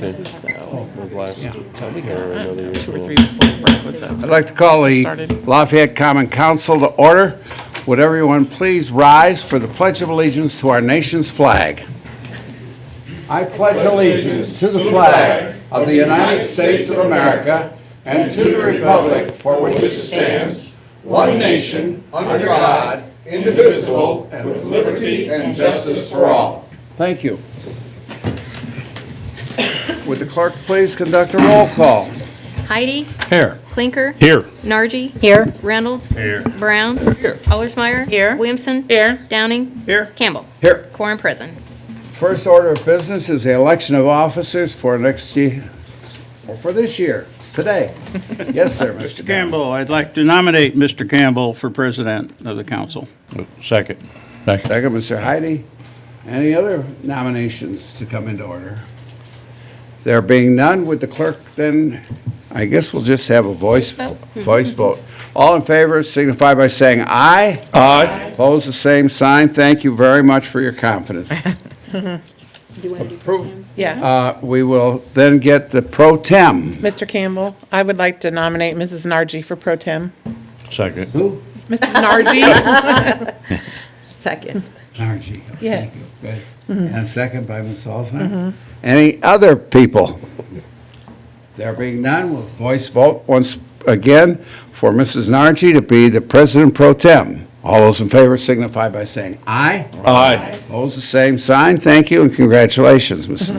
I'd like to call the Lafayette Common Council to order. Would everyone please rise for the Pledge of Allegiance to our nation's flag? I pledge allegiance to the flag of the United States of America and to the republic for which it stands, one nation, under God, indivisible, and with liberty and justice for all. Thank you. Would the clerk please conduct a roll call? Heidi. Here. Clinker. Here. Nargi. Here. Reynolds. Here. Brown. Here. Allersmeyer. Here. Williamson. Here. Downing. Here. Campbell. Here. Quorum present. First order of business is the election of officers for next year, or for this year, today. Yes, sir, Mr. Campbell, I'd like to nominate Mr. Campbell for president of the council. Second. Second, Mr. Heidi. Any other nominations to come into order? There being none, would the clerk then, I guess we'll just have a voice vote. All in favor signify by saying aye. Aye. Opposed, the same sign. Thank you very much for your confidence. Do you want to do pro tem? Yeah. We will then get the pro tem. Mr. Campbell, I would like to nominate Mrs. Nargi for pro tem. Second. Who? Mrs. Nargi? Second. Nargi. Yes. Good. And a second by Ms. Alzheimer. Any other people? There being none, we'll voice vote once again for Mrs. Nargi to be the president pro tem. All those in favor signify by saying aye. Aye. Opposed, the same sign. Thank you and congratulations, Mrs.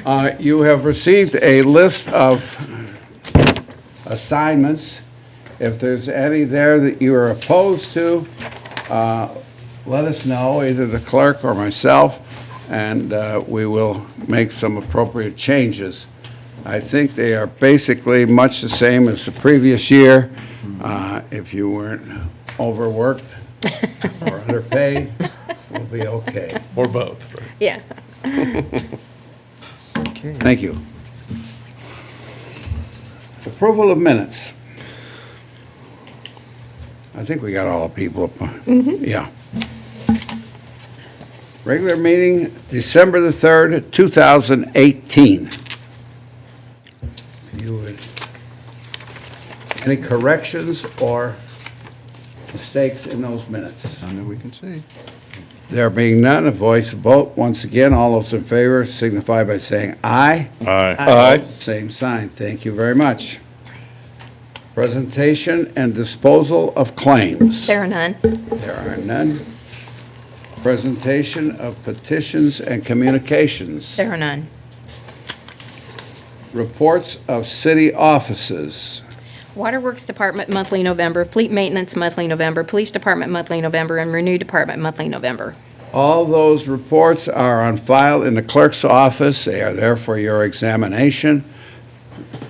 Nargi. You have received a list of assignments. If there's any there that you are opposed to, let us know, either the clerk or myself, and we will make some appropriate changes. I think they are basically much the same as the previous year. If you weren't overworked or underpaid, we'll be okay. Or both, right? Yeah. Thank you. Approval of minutes. I think we got all the people up. Yeah. Regular meeting, December the 3rd, 2018. You would, any corrections or mistakes in those minutes? None that we can see. There being none, a voice vote. Once again, all those in favor signify by saying aye. Aye. Same sign. Thank you very much. Presentation and disposal of claims. There are none. There are none. Presentation of petitions and communications. There are none. Reports of city offices. Waterworks Department monthly November, Fleet Maintenance monthly November, Police Department monthly November, and Renew Department monthly November. All those reports are on file in the clerk's office. They are there for your examination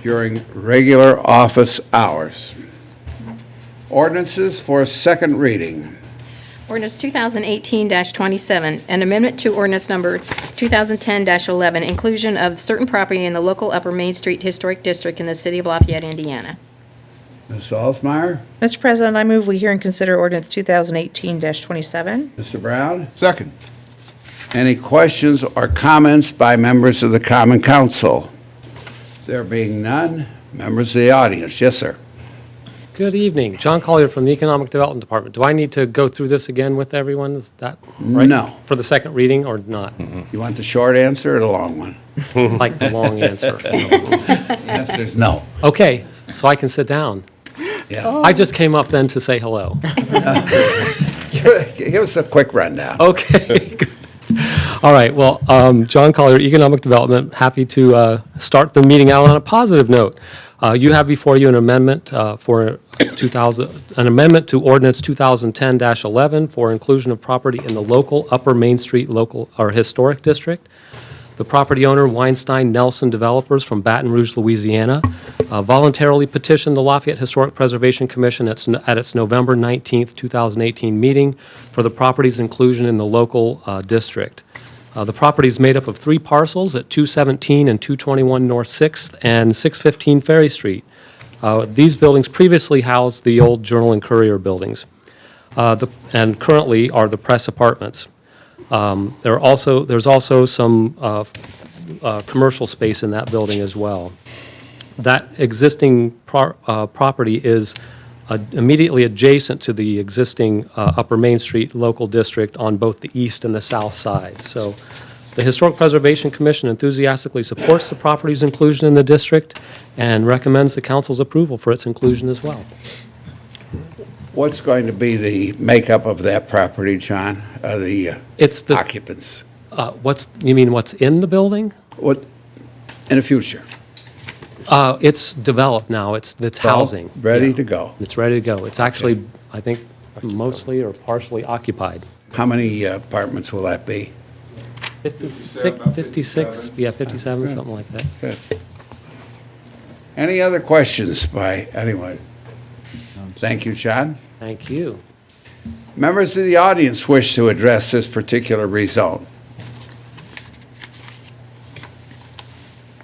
during regular office hours. Ordinances for second reading. Ordinance 2018-27, an amendment to ordinance number 2010-11, inclusion of certain property in the local Upper Main Street Historic District in the city of Lafayette, Indiana. Ms. Alsmeyer, Mr. President, I move we hear and consider ordinance 2018-27. Mr. Brown. Second. Any questions or comments by members of the Common Council? There being none, members of the audience. Yes, sir. Good evening. John Collier from the Economic Development Department. Do I need to go through this again with everyone? Is that right? No. For the second reading or not? You want the short answer or the long one? Like the long answer. The answer is no. Okay, so I can sit down. Yeah. I just came up then to say hello. Give us a quick rundown. Okay. All right, well, John Collier, Economic Development, happy to start the meeting out on a positive note. You have before you an amendment for an amendment to ordinance 2010-11 for inclusion of property in the local Upper Main Street local or historic district. The property owner, Weinstein Nelson Developers from Baton Rouge, Louisiana, voluntarily petitioned the Lafayette Historic Preservation Commission at its November 19th, 2018 meeting for the property's inclusion in the local district. The property is made up of 3 parcels at 217 and 221 North 6th and 615 Ferry Street. These buildings previously housed the old Journal and Courier buildings and currently are the press apartments. There's also some commercial space in that building as well. That existing property is immediately adjacent to the existing Upper Main Street local district on both the east and the south side. So the Historic Preservation Commission enthusiastically supports the property's inclusion in the district and recommends the council's approval for its inclusion as well. What's going to be the makeup of that property, John? The It's the, occupants? you mean what's in the building? What, in the future? It's developed now. It's housing. Ready Yeah. to go. It's ready to go. It's actually, I think, mostly or partially occupied. How many apartments will that be? 56, yeah, 57, something like that. Good. Any other questions by anyone? Thank you, John. Thank you. Members of the audience wish to address this particular rezone?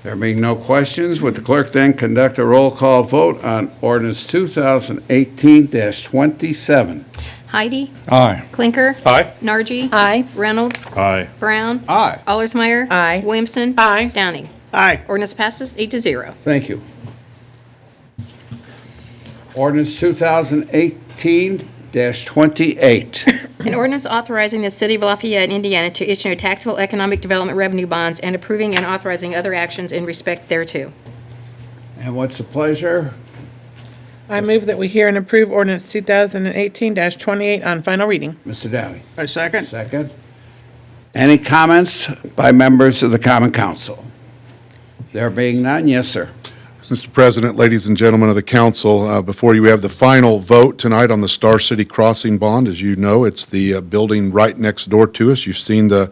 There being no questions, would the clerk then conduct a roll call vote on ordinance 2018-27? Heidi, Aye. Clinker. Aye. Nargi. Aye. Reynolds. Aye. Brown. Aye. Allersmeyer. Aye. Williamson. Aye. Downing. Aye. Ordinance passes 8-0. Thank you. Ordinance 2018-28. An ordinance authorizing the City of Lafayette, Indiana to issue taxable economic development revenue bonds and approving and authorizing other actions in respect thereto. And what's the pleasure? I move that we hear and approve ordinance 2018-28 on final reading. Mr. Downey. I second. Second. Any comments by members of the Common Council? There being none, yes, sir. Mr. President, ladies and gentlemen of the council, before you we have the final vote tonight on the Star City Crossing bond. As you know, it's the building right next door to us. You've seen the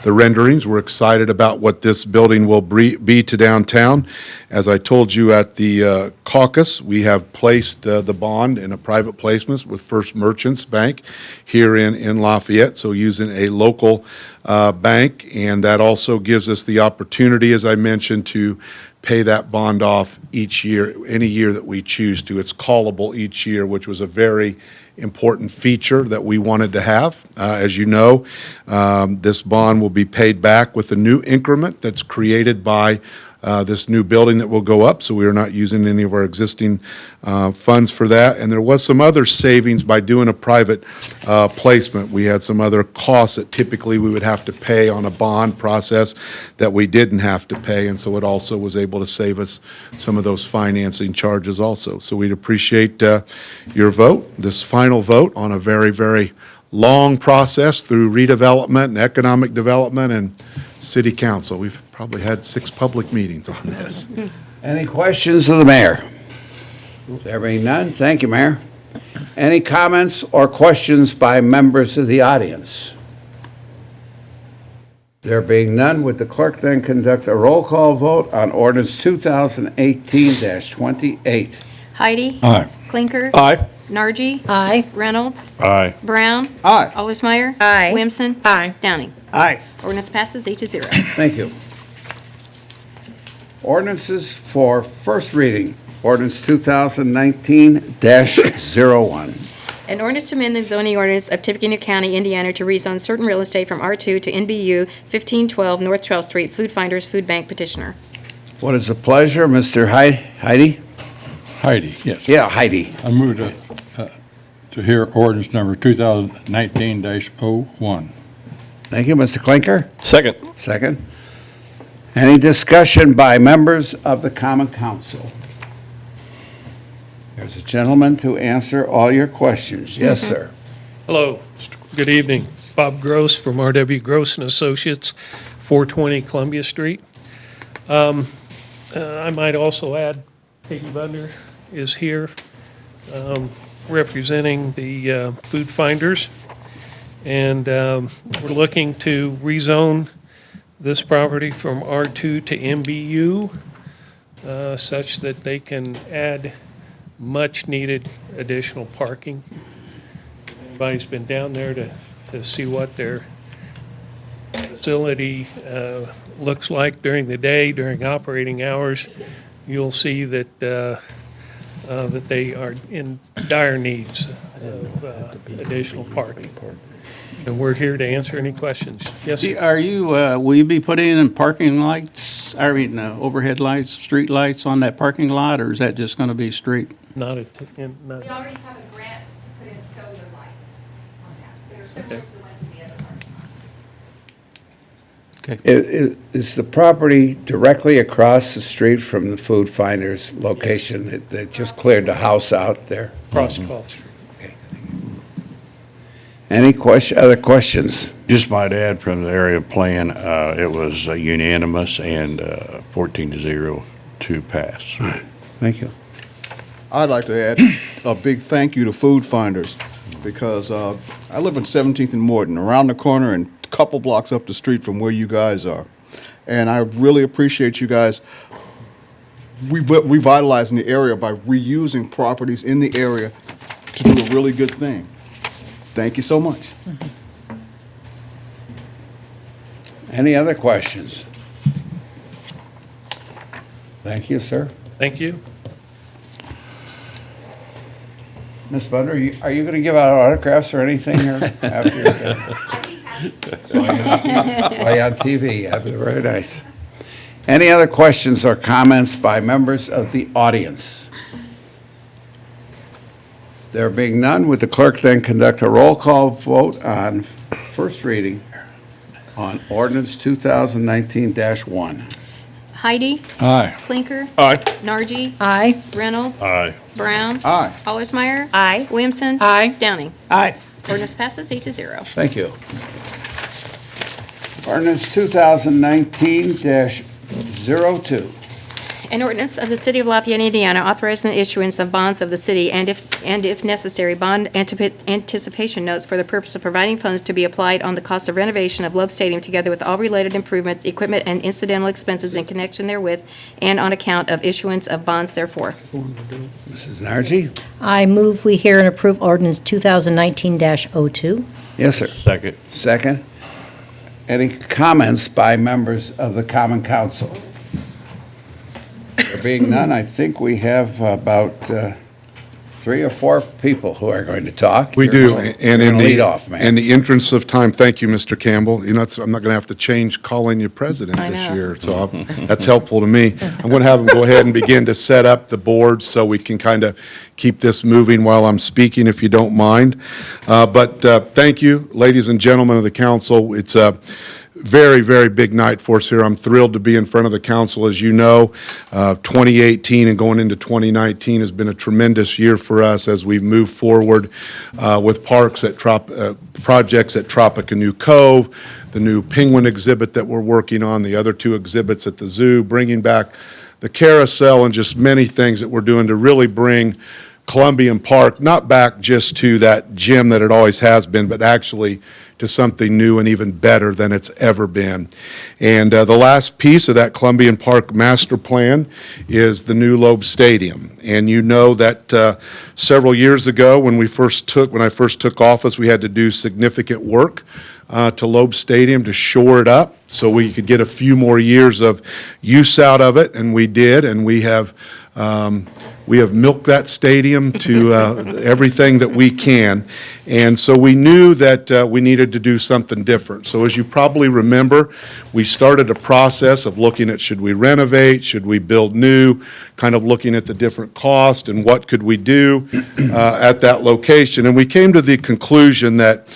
renderings. We're excited about what this building will be to downtown. As I told you at the caucus, we have placed the bond in a private placement with First Merchants Bank here in Lafayette, so using a local bank, and that also gives us the opportunity, as I mentioned, to pay that bond off each year, any year that we choose to. It's callable each year, which was a very important feature that we wanted to have. As you know, this bond will be paid back with a new increment that's created by this new building that will go up, so we are not using any of our existing funds for that. And there was some other savings by doing a private placement. We had some other costs that typically we would have to pay on a bond process that we didn't have to pay, and so it also was able to save us some of those financing charges also. So we'd appreciate your vote, this final vote on a very, very long process through redevelopment and economic development and city council. We've probably had 6 public meetings on this. Any questions of the mayor? There being none, thank you, Mayor. Any comments or questions by members of the audience? There being none, would the clerk then conduct a roll call vote on ordinance 2018-28? Heidi. Aye. Clinker. Aye. Nargi. Aye. Reynolds. Aye. Brown. Aye. Allersmeyer. Aye. Williamson. Aye. Downing. Aye. Ordinance passes 8-0. Thank you. Ordinances for first reading. Ordinance 2019-01. An ordinance to amend the zoning ordinance of Tippecanoe County, Indiana to rezone certain real estate from R2 to NBU 1512 North 12th Street, Food Finders Food Bank petitioner. What is the pleasure, Mr. Heidi? Heidi, yes. Yeah, Heidi. I move to hear ordinance number 2019-01. Thank you, Mr. Clinker. Second. Second. Any discussion by members of the Common Council? There's a gentleman to answer all your questions. Yes, sir. Hello, good evening. Bob Gross from R.W. Gross and Associates, 420 Columbia Street. I might also add, Peggy Bunder is here representing the Food Finders. And we're looking to rezone this property from R2 to MBU such that they can add much-needed additional parking. If anybody's been down there to see what their facility looks like during the day, during operating hours, you'll see that that they are in dire needs of additional parking. and we're here to answer any questions. Yes, sir. Are you, will you be putting in parking lights, overhead lights, street lights on that parking lot, or is that just going to be street? Not We already have a grant to put in solar lights on that. They're similar to the ones in the other parking lots. Is the property directly across the street from the Food Finders location? They just cleared the house out there. Cross 12th Street. Any other questions? Just might add from the area plan, it was unanimous and 14-0 to pass. Thank you. I'd like to add a big thank you to Food Finders, because I live in 17th and Morton, around the corner and a couple blocks up the street from where you guys are. And I really appreciate you guys revitalizing the area by reusing properties in the area to do a really good thing. Thank you so much. Any other questions? Thank you, sir. Thank you. Ms. Bender, are you going to give out autographs or anything here after you're done? Saw you on TV. Yeah, very nice. Any other questions or comments by members of the audience? There being none, would the clerk then conduct a roll call vote on first reading on ordinance 2019-1? Heidi, Aye. Clinker, Aye. Nargi, Aye. Reynolds, Aye. Brown, Aye. Allersmeyer, Aye. Williamson. Aye. Downing. Aye. Ordinance passes 8-0. Thank you. Ordinance 2019-02. An ordinance of the City of Lafayette, Indiana, authorizing the issuance of bonds of the city and if necessary, bond anticipation notes for the purpose of providing funds to be applied on the cost of renovation of Loeb Stadium, together with all related improvements, equipment, and incidental expenses in connection therewith, and on account of issuance of bonds therefore. Mrs. Nargi? I move we hear and approve ordinance 2019-02. Yes, sir. Second. Second. Any comments by members of the Common Council? There being none, I think we have about 3 or 4 people who are going to talk. We You're do, gonna- and you're in gonna the... lead off, man. In the interest of time, thank you, Mr. Campbell. You know, I'm not going to have to change calling you president I this know. year, so that's helpful to me. I'm going to have him go ahead and begin to set up the board so we can kind of keep this moving while I'm speaking, if you don't mind. But thank you, ladies and gentlemen of the council. It's a very, very big night for us here. I'm thrilled to be in front of the council. As you know, 2018 and going into 2019 has been a tremendous year for us as we've moved forward with projects at Tropic and New Cove, the new penguin exhibit that we're working on, the other 2 exhibits at the zoo, bringing back the carousel, and just many things that we're doing to really bring Columbian Park, not back just to that gym that it always has been, but actually to something new and even better than it's ever been. And the last piece of that Columbian Park master plan is the new Loeb Stadium. And you know that several years ago when I first took office, we had to do significant work to Loeb Stadium to shore it up so we could get a few more years of use out of it, and we did, and we have milked that stadium to everything that we can. And so we knew that we needed to do something different. So as you probably remember, we started a process of looking at, should we renovate, should we build new, kind of looking at the different costs and what could we do at that location. And we came to the conclusion that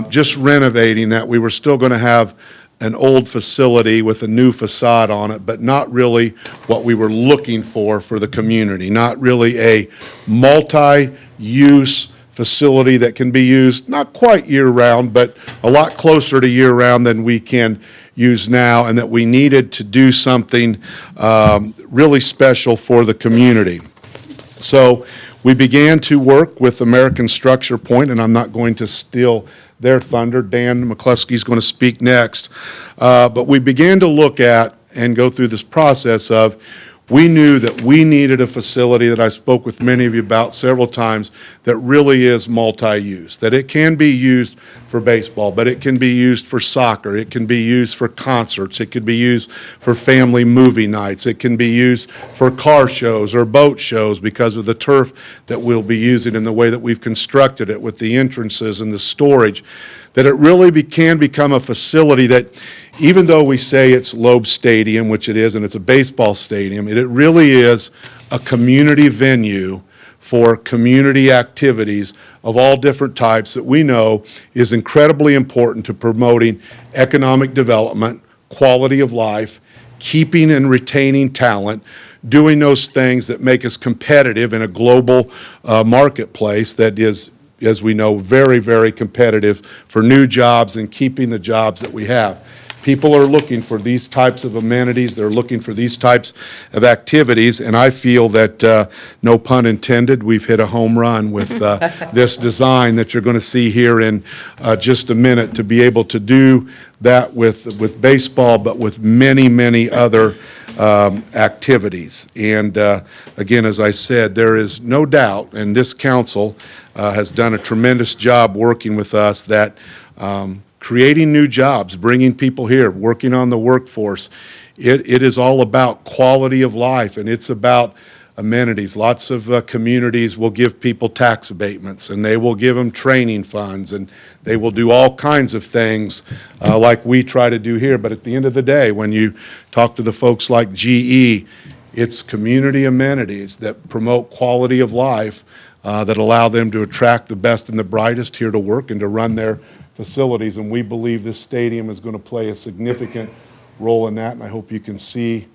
just renovating that, we were still going to have an old facility with a new facade on it, but not really what we were looking for the community, not really a multi-use facility that can be used not quite year-round, but a lot closer to year-round than we can use now, and that we needed to do something really special for the community. So we began to work with American Structure Point, and I'm not going to steal their thunder. Dan McCluskey's going to speak next. But we began to look at and go through this process of we knew that we needed a facility that I spoke with many of you about several times that really is multi-use, that it can be used for baseball, but it can be used for soccer, it can be used for concerts, it can be used for family movie nights, it can be used for car shows or boat shows because of the turf that we'll be using and the way that we've constructed it with the entrances and the storage, that it really can become a facility that, even though we say it's Loeb Stadium, which it is, and it's a baseball stadium, it really is a community venue for community activities of all different types that we know is incredibly important to promoting economic development, quality of life, keeping and retaining talent, doing those things that make us competitive in a global marketplace that is, as we know, very, very competitive for new jobs and keeping the jobs that we have. People are looking for these types of amenities. They're looking for these types of activities, and I feel that, no pun intended, we've hit a home run with this design that you're going to see here in just a minute, to be able to do that with baseball, but with many, many other activities. And again, as I said, there is no doubt, and this council has done a tremendous job working with us, that creating new jobs, bringing people here, working on the workforce. It is all about quality of life, and it's about amenities. Lots of communities will give people tax abatements, and they will give them training funds, and they will do all kinds of things like we try to do here. But at the end of the day, when you talk to the folks like GE, it's community amenities that promote quality of life, that allow them to attract the best and the brightest here to work and to run their facilities, and we believe this stadium is going to play a significant role in that, and I hope you can see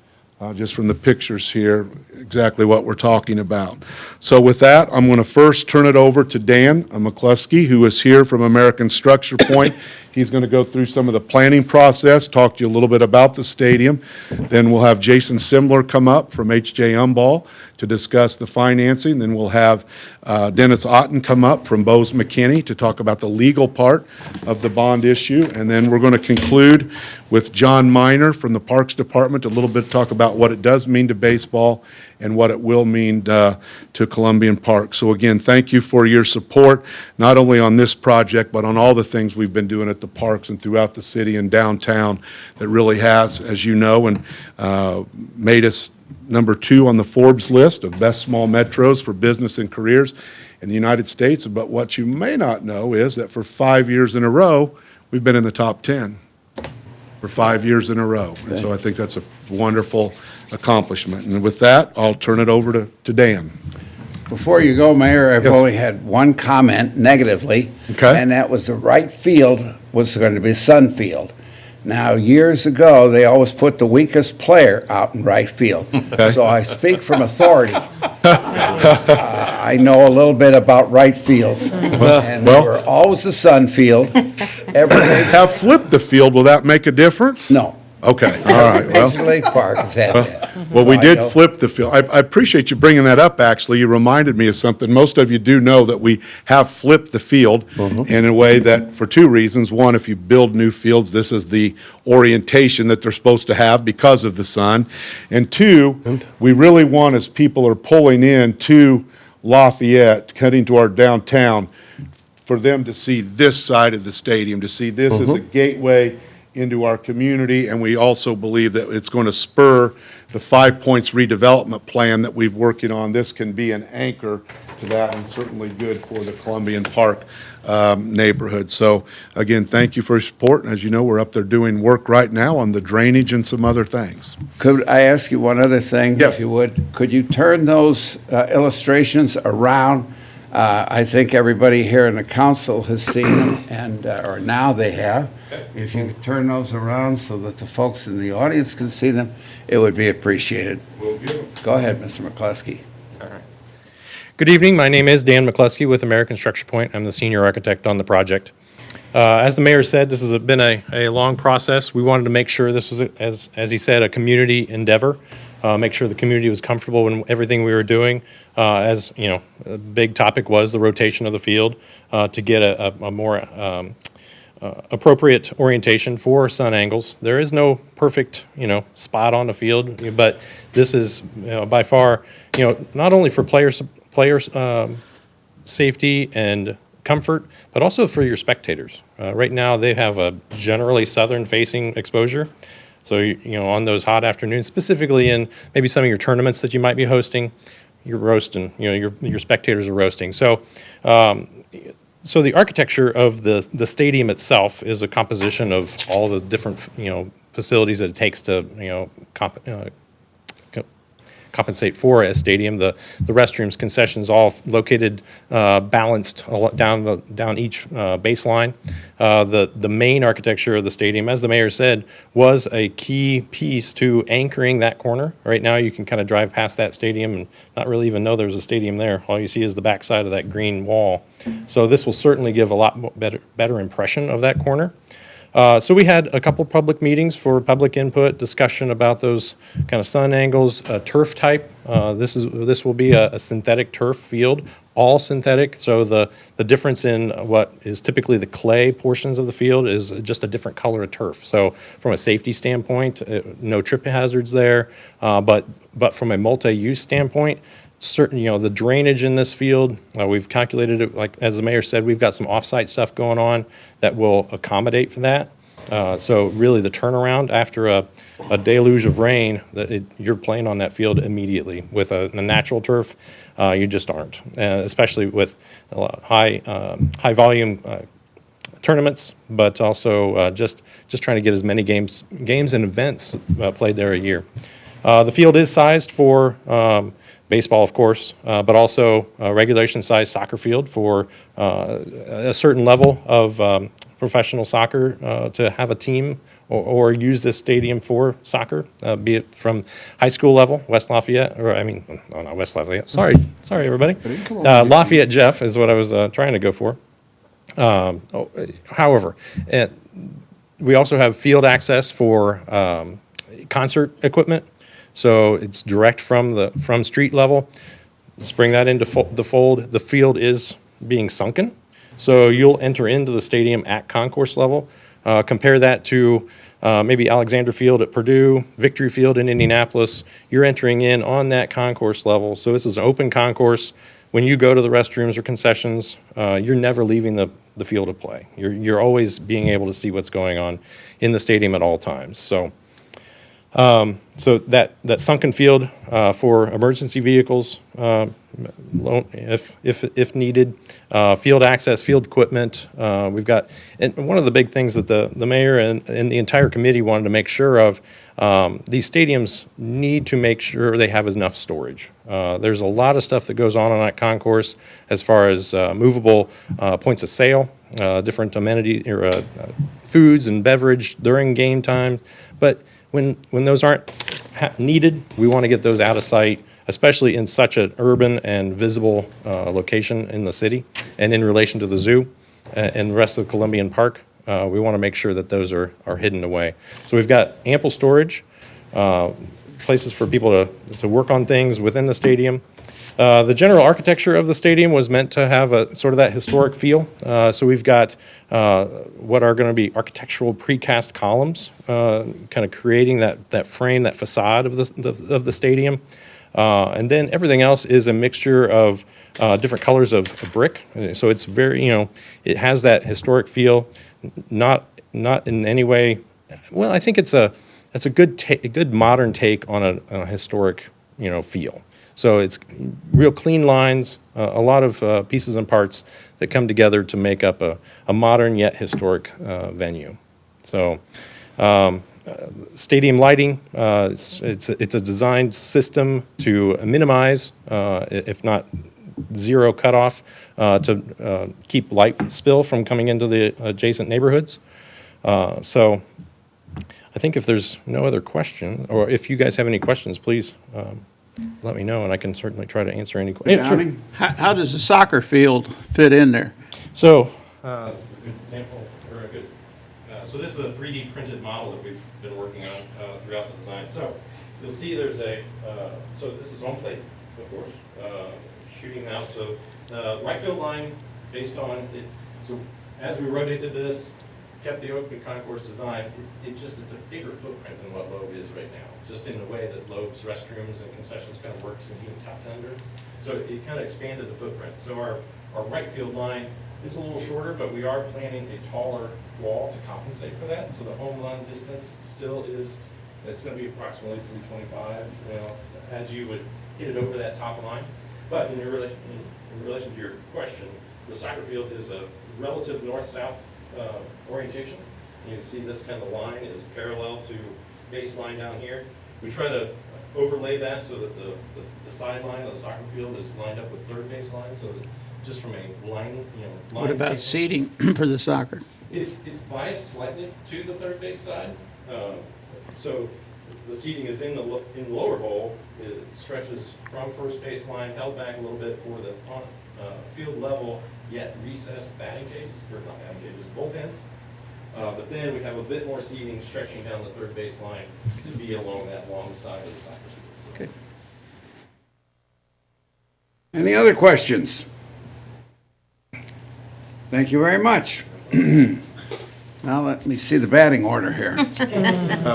just from the pictures here exactly what we're talking about. So with that, I'm going to first turn it over to Dan McCluskey, who is here from American Structure Point. He's going to go through some of the planning process, talk to you a little bit about the stadium. Then we'll have Jason Simler come up from H.J. Umball to discuss the financing. Then we'll have Dennis Otten come up from Bose McKinney to talk about the legal part of the bond issue. And then we're going to conclude with John Miner from the Parks Department, a little bit talk about what it does mean to baseball and what it will mean to Columbian Park. So again, thank you for your support, not only on this project, but on all the things we've been doing at the parks and throughout the city and downtown that really has, as you know, and made us number 2 on the Forbes list of best small metros for business and careers in the United States. But what you may not know is that for 5 years in a row, we've been in the top 10. For 5 years in a row. And so I think that's a wonderful accomplishment. And with that, I'll turn it over to Dan. Before you go, Mayor, I've Yes. only had one comment negatively. Okay. And that was the right field was going to be Sun Field. Now, years ago, they always put the weakest player out in right field. Okay. So I speak from authority. I know a little bit about right fields. And well- we're always the Sun Field. Every Have flipped the field, will that make a difference? No. Okay, all right, well. Major League Park has had that. Well, we So I did know- flip the field. I appreciate you bringing that up, actually. You reminded me of something. Most of you do know that we have flipped the field in a way that, for 2 reasons. One, if you build new fields, this is the orientation that they're supposed to have because of the sun. And 2, we really want, as people are pulling in to Lafayette, heading to our downtown, for them to see this side of the stadium, to see this as a gateway into our community, and we also believe that it's going to spur the 5 Points redevelopment plan that we've working on. This can be an anchor to that, and certainly good for the Columbian Park neighborhood. So again, thank you for your support. And as you know, we're up there doing work right now on the drainage and some other things. Could I ask you one other thing? Yes. If you would, could you turn those illustrations around? I think everybody here in the council has seen them, and, or now they have. If you could turn those around so that the folks in the audience can see them, it would be appreciated. Go ahead, Mr. McCluskey. Good evening. My name is Dan McCluskey with American Structure Point. I'm the senior architect on the project. As the mayor said, this has been a long process. We wanted to make sure this was, as he said, a community endeavor. Make sure the community was comfortable in everything we were doing. As you know, a big topic was the rotation of the field to get a more appropriate orientation for sun angles. There is no perfect, spot on the field, but this is, by far, not only for players safety and comfort, but also for your spectators. Right now, they have a generally southern-facing exposure. So, on those hot afternoons, specifically in maybe some of your tournaments that you might be hosting, you're roasting, your spectators are roasting. So, so the architecture of the stadium itself is a composition of all the different, facilities that it takes to, compensate for a stadium. The restrooms, concessions, all located balanced down each baseline. The main architecture of the stadium, as the mayor said, was a key piece to anchoring that corner. Right now, you can kind of drive past that stadium and not really even know there's a stadium there. All you see is the backside of that green wall. So this will certainly give a lot better impression of that corner. So we had a couple public meetings for public input, discussion about those kind of sun angles, turf type. This will be a synthetic turf field, all synthetic. So the difference in what is typically the clay portions of the field is just a different color of turf. So from a safety standpoint, no trip hazards there. But from a multi-use standpoint, certain, the drainage in this field, we've calculated it, like, as the mayor said, we've got some off-site stuff going on that will accommodate for that. So really the turnaround after a deluge of rain, you're playing on that field immediately. With a natural turf, you just aren't, especially with high volume tournaments, but also just trying to get as many games and events played there a year. The field is sized for baseball, of course, but also a regulation-sized soccer field for a certain level of professional soccer to have a team or use this stadium for soccer, be it from high school level, West Lafayette, not West Lafayette. Sorry, everybody. Lafayette Jeff is what I was trying to go for. However, we also have field access for concert equipment. So it's direct from street level. Let's bring that into the fold. The field is being sunken, so you'll enter into the stadium at concourse level. Compare that to maybe Alexander Field at Purdue, Victory Field in Indianapolis. You're entering in on that concourse level. So this is an open concourse. When you go to the restrooms or concessions, you're never leaving the field of play. You're always being able to see what's going on in the stadium at all times. So that sunken field for emergency vehicles, if needed, field access, field equipment. We've got, and one of the big things that the mayor and the entire committee wanted to make sure of, these stadiums need to make sure they have enough storage. There's a lot of stuff that goes on that concourse as far as movable points of sale, different amenities or foods and beverage during game time, but when those aren't needed, we want to get those out of sight, especially in such an urban and visible location in the city and in relation to the zoo and the rest of Columbian Park. We want to make sure that those are hidden away. So we've got ample storage, places for people to work on things within the stadium. The general architecture of the stadium was meant to have a sort of that historic feel. So we've got what are going to be architectural precast columns, kind of creating that frame, that facade of the stadium. And then everything else is a mixture of different colors of brick. So it's very, it has that historic feel, not in any way. Well, I think it's a good modern take on a historic, feel. So it's real clean lines, a lot of pieces and parts that come together to make up a modern yet historic venue. So stadium lighting, it's a designed system to minimize, if not zero cutoff, to keep light spill from coming into the adjacent neighborhoods. So I think if there's no other question, or if you guys have any questions, please let me know, and I can certainly try to answer any questions. Johnny, how does the soccer field fit in there? So, this is a good example, or a good, so this is a 3D printed model that we've been working on throughout the design. So, you'll see there's so this is on plate, of course, shooting out. So, right field line based on it. So, as we rotated this, kept the open concourse design. It's a bigger footprint than what Loeb is right now, just in the way that Loeb's restrooms and concessions kind of works in being tucked under. So it kind of expanded the footprint. So our right field line is a little shorter, but we are planning a taller wall to compensate for that. So the home run distance still is, it's going to be approximately 325, as you would hit it over that top line. But in relation to your question, the soccer field is a relative north-south orientation. You can see this kind of line is parallel to baseline down here. We try to overlay that so that the sideline of the soccer field is lined up with third baseline, so that just from a line, line What about standpoint, seating for the soccer? It's biased slightly to the third base side. So the seating is in the lower bowl. It stretches from first base line, held back a little bit for the field level, yet recessed batting cages, or not batting cages, bullpens. But then we have a bit more seating stretching down the third base line to be along that long side of the soccer field. So. Okay. Any other questions? Thank you very much. Now let me see the batting order here.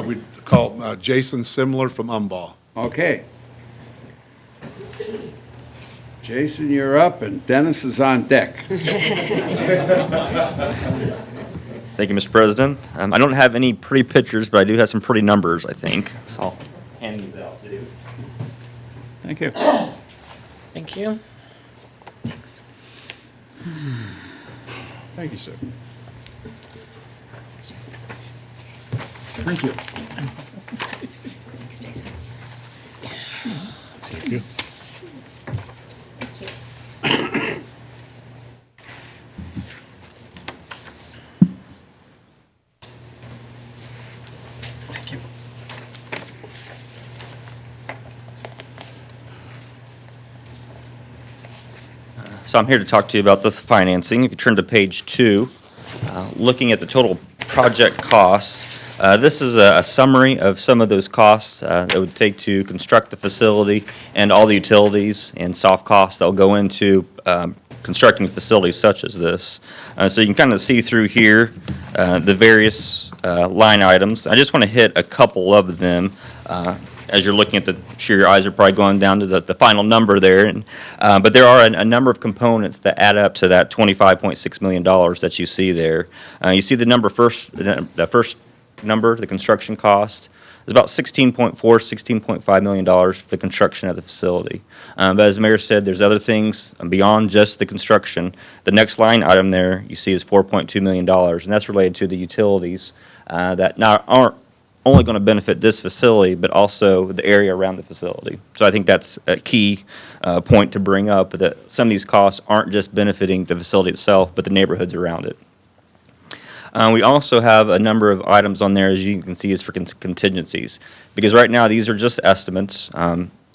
We call Jason Simler from Umball. Okay. Jason, you're up, and Dennis is on deck. Thank you, Mr. President. I don't have any pretty pictures, but I do have some pretty numbers, I think. So I'll hand these out to you. Thank you. Thank you. Thank you, sir. Thank you. Thanks, Jason. Thank you. So I'm here to talk to you about the financing. If you turn to page 2, looking at the total project costs, this is a summary of some of those costs that it would take to construct the facility and all the utilities and soft costs that will go into constructing facilities such as this. So you can kind of see through here the various line items. I just want to hit a couple of them. As you're looking at sure your eyes are probably going down to the final number there. But there are a number of components that add up to that $25.6 million that you see there. You see the number first, the first number, the construction cost, is about $16.5 million for the construction of the facility. But as the mayor said, there's other things beyond just the construction. The next line item there you see is $4.2 million, and that's related to the utilities that aren't only going to benefit this facility, but also the area around the facility. So I think that's a key point to bring up, that some of these costs aren't just benefiting the facility itself, but the neighborhoods around it. We also have a number of items on there, as you can see, is for contingencies. Because right now, these are just estimates.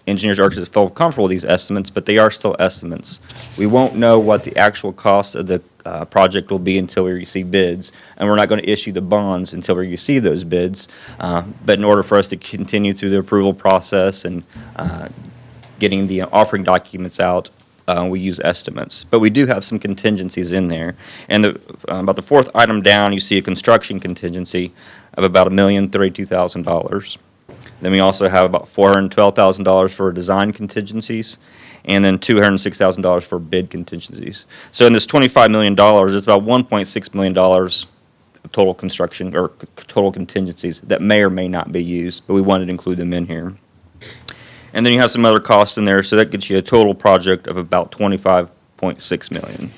Engineers, architects feel comfortable with these estimates, but they are still estimates. We won't know what the actual cost of the project will be until we receive bids, and we're not going to issue the bonds until we receive those bids. But in order for us to continue through the approval process and getting the offering documents out, we use estimates. But we do have some contingencies in there. And about the fourth item down, you see a construction contingency of about $1,032,000. Then we also have about $412,000 for design contingencies, and then $206,000 for bid contingencies. So in this $25 million, it's about $1.6 million of total construction or total contingencies that may or may not be used, but we wanted to include them in here. And then you have some other costs in there, so that gets you a total project of about $25.6 million.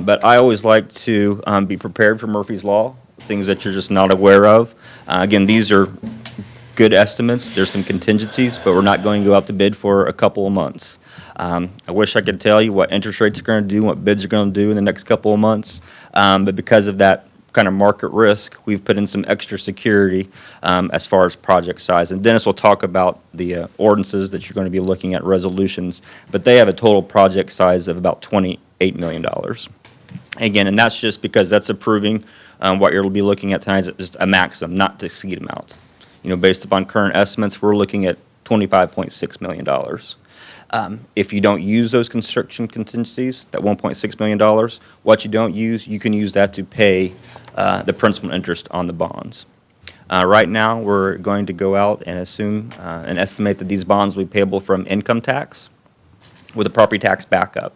But I always like to be prepared for Murphy's Law, things that you're just not aware of. Again, these are good estimates. There's some contingencies, but we're not going to go out to bid for a couple of months. I wish I could tell you what interest rates are going to do, what bids are going to do in the next couple of months, but because of that kind of market risk, we've put in some extra security as far as project size. And Dennis will talk about the ordinances that you're going to be looking at, resolutions, but they have a total project size of about $28 million. Again, and that's just because that's approving what you'll be looking at tonight is just a maximum, not to exceed amount. You know, based upon current estimates, we're looking at $25.6 million. If you don't use those construction contingencies, that $1.6 million, what you don't use, you can use that to pay the principal and interest on the bonds. Right now, we're going to go out and assume and estimate that these bonds will be payable from income tax with a property tax backup.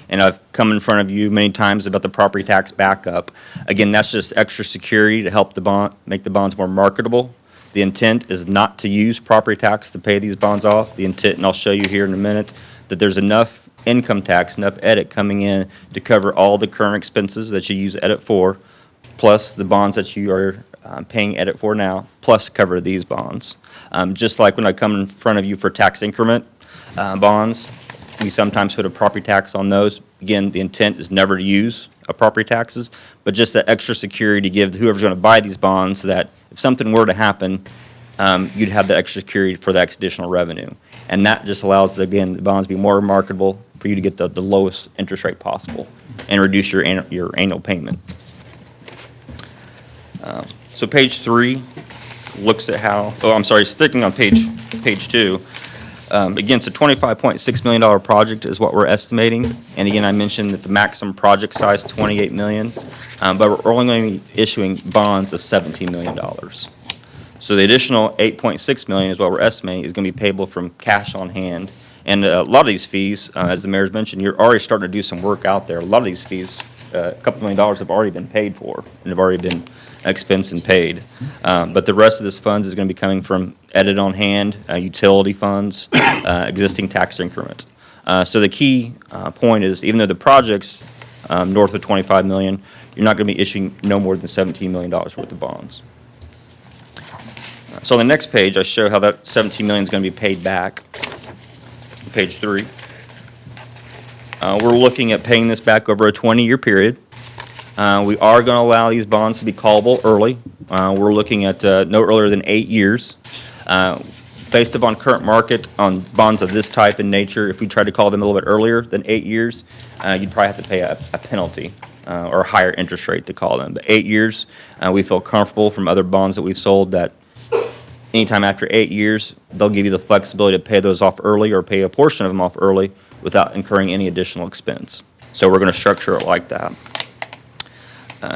And I've come in front of you many times about the property tax backup. Again, that's just extra security to help the bond, make the bonds more marketable. The intent is not to use property tax to pay these bonds off. The intent, and I'll show you here in a minute, that there's enough income tax, enough edit coming in to cover all the current expenses that you use edit for, plus the bonds that you are paying edit for now, plus cover these bonds. Just like when I come in front of you for tax increment bonds, we sometimes put a property tax on those. Again, the intent is never to use a property taxes, but just that extra security to give whoever's going to buy these bonds so that if something were to happen, you'd have the extra security for that additional revenue. And that just allows, again, the bonds to be more marketable for you to get the lowest interest rate possible and reduce your annual payment. So page 3 looks at how, sticking on page 2. Again, it's a $25.6 million project is what we're estimating. And again, I mentioned that the maximum project size is $28 million, but we're only going to be issuing bonds of $17 million. So the additional $8.6 million is what we're estimating is going to be payable from cash on hand. And a lot of these fees, as the mayor's mentioned, you're already starting to do some work out there. A lot of these fees, a couple $1 million have already been paid for and have already been expensed and paid. But the rest of this funds is going to be coming from edit on hand, utility funds, existing tax increment. So the key point is, even though the project's north of $25 million, you're not going to be issuing no more than $17 million worth of bonds. So on the next page, I show how that $17 million is going to be paid back. Page 3. We're looking at paying this back over a 20-year period. We are going to allow these bonds to be callable early. We're looking at no earlier than 8 years. Based upon current market on bonds of this type and nature, if we try to call them a little bit earlier than 8 years, you'd probably have to pay a penalty or a higher interest rate to call them. But 8 years, we feel comfortable from other bonds that we've sold that anytime after 8 years, they'll give you the flexibility to pay those off early or pay a portion of them off early without incurring any additional expense. So we're going to structure it like that.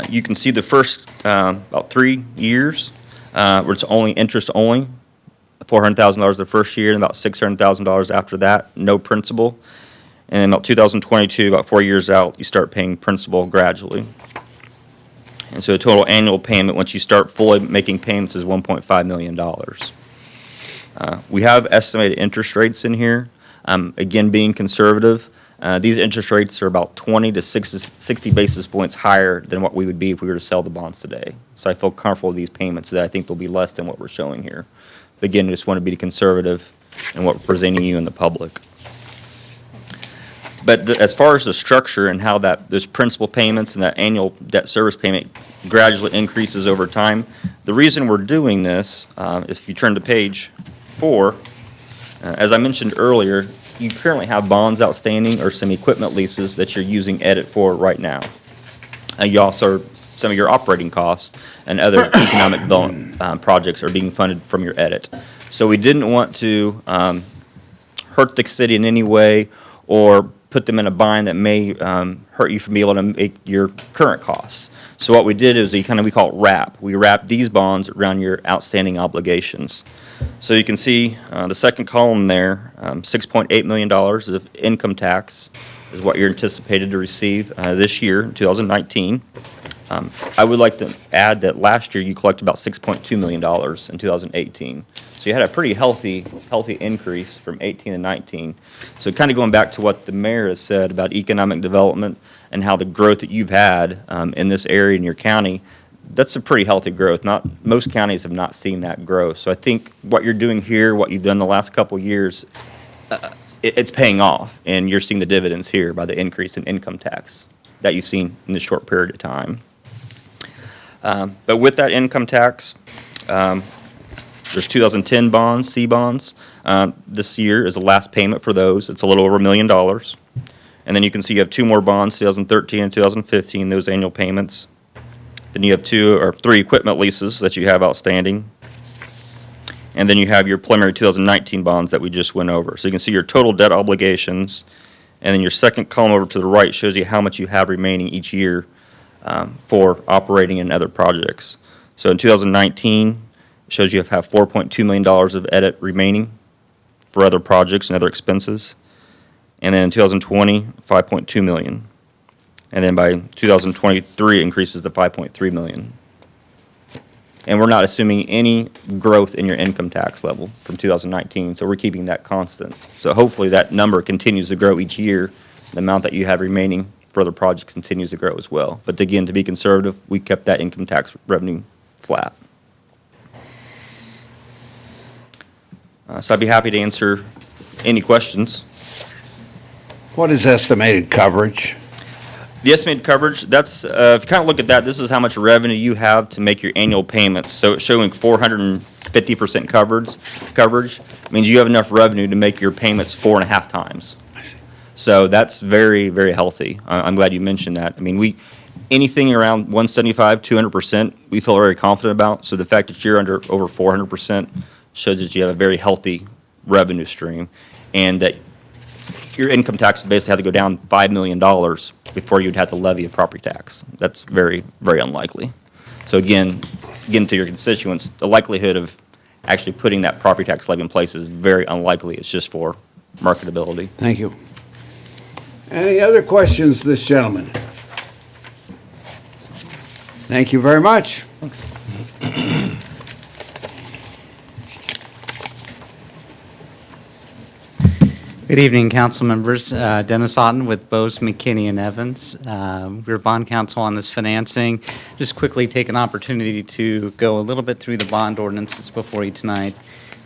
You can see the first about 3 years where it's only interest only, $400,000 the first year and about $600,000 after that, no principal. And then about 2022, about 4 years out, you start paying principal gradually. And so the total annual payment, once you start fully making payments, is $1.5 million. We have estimated interest rates in here. Again, being conservative, these interest rates are about 20 to 60 basis points higher than what we would be if we were to sell the bonds today. So I feel comfortable with these payments that I think they'll be less than what we're showing here. But again, I just want to be conservative in what we're presenting you in the public. But as far as the structure and how those principal payments and that annual debt service payment gradually increases over time, the reason we're doing this is if you turn to page 4, as I mentioned earlier, you currently have bonds outstanding or some equipment leases that you're using edit for right now. You also, some of your operating costs and other economic development projects are being funded from your edit. So we didn't want to hurt the city in any way or put them in a bind that may hurt you from being able to make your current costs. So what we did is we call it wrap. We wrap these bonds around your outstanding obligations. So you can see the second column there, $6.8 million of income tax is what you're anticipated to receive this year, 2019. I would like to add that last year you collected about $6.2 million in 2018. So you had a pretty healthy increase from 18 to 19. So kind of going back to what the mayor has said about economic development and how the growth that you've had in this area in your county, that's a pretty healthy growth. Most counties have not seen that growth. So I think what you're doing here, what you've done the last couple of years, it's paying off, and you're seeing the dividends here by the increase in income tax that you've seen in this short period of time. But with that income tax, there's 2010 bonds, C bonds. This year is the last payment for those. It's a little over $1 million. And then you can see you have 2 more bonds, 2013 and 2015, those annual payments. Then you have 2 or 3 equipment leases that you have outstanding. And then you have your preliminary 2019 bonds that we just went over. So you can see your total debt obligations, and then your second column over to the right shows you how much you have remaining each year for operating and other projects. So in 2019, it shows you have $4.2 million of edit remaining for other projects and other expenses. And then in 2020, $5.2 million. And then by 2023, it increases to $5.3 million. And we're not assuming any growth in your income tax level from 2019, so we're keeping that constant. So hopefully that number continues to grow each year. The amount that you have remaining for other projects continues to grow as well. But again, to be conservative, we kept that income tax revenue flat. So I'd be happy to answer any questions. What is estimated coverage? The estimated coverage, that's, if you kind of look at that, this is how much revenue you have to make your annual payments. So it's showing 450% coverage means you have enough revenue to make your payments 4.5 times. So that's very, very healthy. I'm glad you mentioned that. I mean, anything around 175, 200%, we feel very confident about. So the fact that you're under over 400% shows that you have a very healthy revenue stream, and that your income tax basically had to go down $5 million before you'd have to levy a property tax. That's very, very unlikely. So again to your constituents, the likelihood of actually putting that property tax levy in place is very unlikely. It's just for marketability. Thank you. Any other questions, this gentleman? Thank you very much. Good evening, council members. Dennis Otten with Bose, McKinney, and Evans. We're bond counsel on this financing. Just quickly take an opportunity to go a little bit through the bond ordinances before you tonight.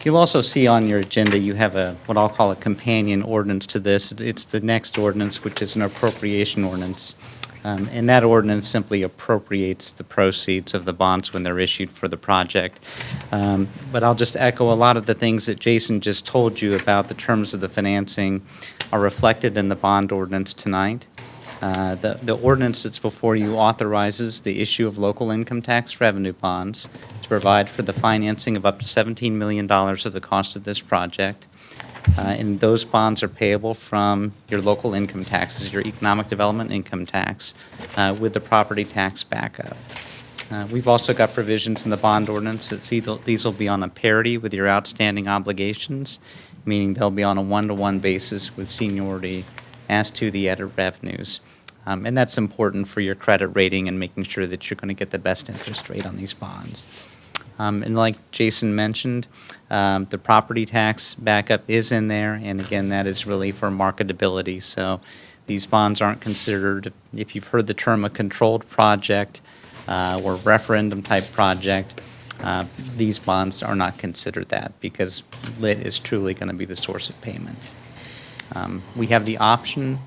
You'll also see on your agenda you have what I'll call a companion ordinance to this. It's the next ordinance, which is an appropriation ordinance. And that ordinance simply appropriates the proceeds of the bonds when they're issued for the project. But I'll just echo a lot of the things that Jason just told you about the terms of the financing are reflected in the bond ordinance tonight. The ordinance that's before you authorizes the issue of local income tax revenue bonds to provide for the financing of up to $17 million of the cost of this project. And those bonds are payable from your local income taxes, your economic development income tax, with the property tax backup. We've also got provisions in the bond ordinance that these will be on a parity with your outstanding obligations, meaning they'll be on a one-to-one basis with seniority as to the added revenues. And that's important for your credit rating and making sure that you're going to get the best interest rate on these bonds. And like Jason mentioned, the property tax backup is in there, and again, that is really for marketability. So these bonds aren't considered, if you've heard the term a controlled project or referendum type project, these bonds are not considered that because lit is truly going to be the source of payment. We have the option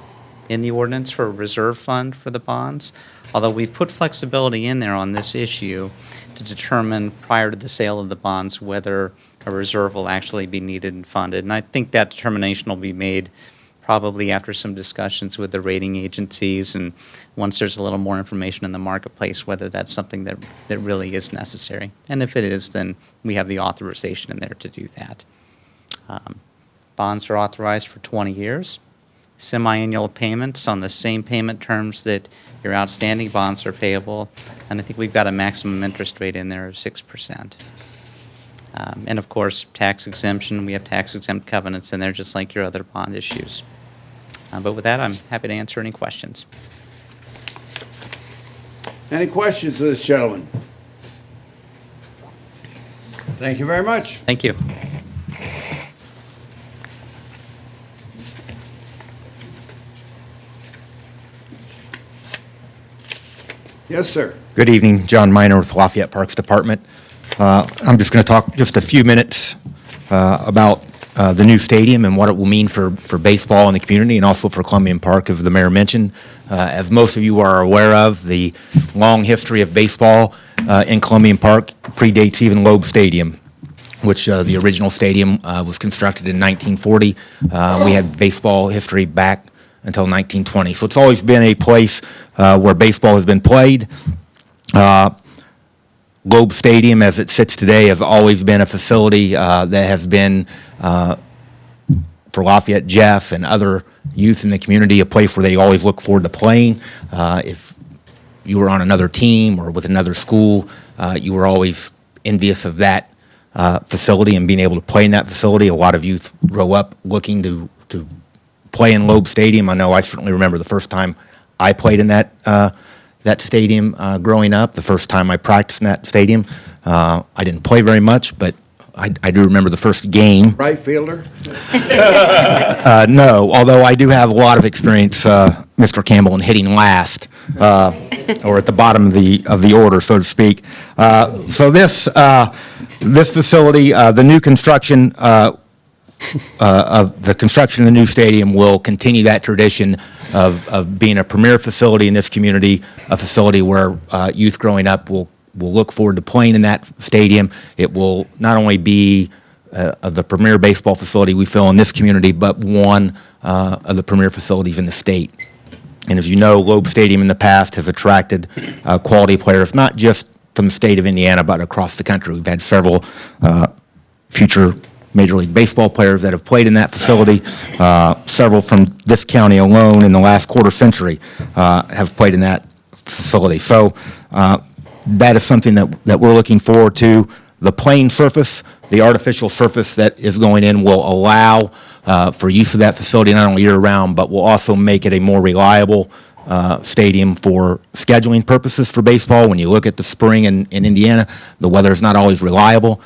in the ordinance for a reserve fund for the bonds, although we've put flexibility in there on this issue to determine prior to the sale of the bonds whether a reserve will actually be needed and funded. And I think that determination will be made probably after some discussions with the rating agencies and once there's a little more information in the marketplace whether that's something that really is necessary. And if it is, then we have the authorization in there to do that. Bonds are authorized for 20 years. Semi-annual payments on the same payment terms that your outstanding bonds are payable, and I think we've got a maximum interest rate in there of 6%. And of course, tax exemption, we have tax exempt covenants in there just like your other bond issues. But with that, I'm happy to answer any questions. Any questions of this gentleman? Thank you very much. Thank you. Yes, sir. Good evening, John Miner with Lafayette Parks Department. I'm just going to talk just a few minutes about the new stadium and what it will mean for baseball in the community and also for Columbian Park, as the mayor mentioned. As most of you are aware of, the long history of baseball in Columbian Park predates even Loeb Stadium, which the original stadium was constructed in 1940. We had baseball history back until 1920. So it's always been a place where baseball has been played. Loeb Stadium, as it sits today, has always been a facility that has been, for Lafayette Jeff and other youth in the community, a place where they always look forward to playing. If you were on another team or with another school, you were always envious of that facility and being able to play in that facility. A lot of youth grow up looking to play in Loeb Stadium. I know I certainly remember the first time I played in that stadium growing up, the first time I practiced in that stadium. I didn't play very much, but I do remember the first game. Right fielder? No, although I do have a lot of experience, Mr. Campbell, in hitting last, or at the bottom of the order, so to speak. So this facility, the new construction of the new stadium will continue that tradition of being a premier facility in this community, a facility where youth growing up will look forward to playing in that stadium. It will not only be the premier baseball facility we feel in this community, but one of the premier facilities in the state. And as you know, Loeb Stadium in the past has attracted quality players, not just from the state of Indiana, but across the country. We've had several future Major League Baseball players that have played in that facility. Several from this county alone in the last quarter century have played in that facility. So that is something that we're looking forward to. The playing surface, the artificial surface that is going in will allow for use of that facility not only year-round, but will also make it a more reliable stadium for scheduling purposes for baseball. When you look at the spring in Indiana, the weather is not always reliable.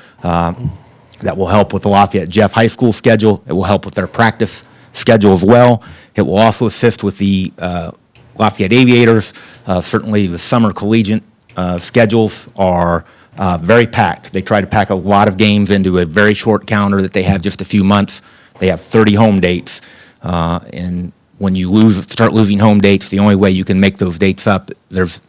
That will help with the Lafayette Jeff High School schedule. It will help with their practice schedule as well. It will also assist with the Lafayette Aviators. Certainly the summer collegiate schedules are very packed. They try to pack a lot of games into a very short calendar that they have just a few months. They have 30 home dates. And when you start losing home dates, the only way you can make those dates up, there's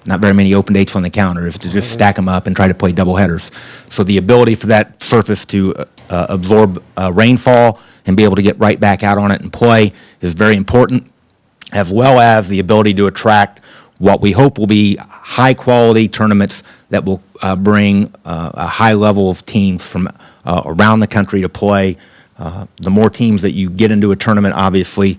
not very many open dates on the calendar, is to just stack them up and try to play doubleheaders. So the ability for that surface to absorb rainfall and be able to get right back out on it and play is very important, as well as the ability to attract what we hope will be high-quality tournaments that will bring a high level of teams from around the country to play. The more teams that you get into a tournament, obviously,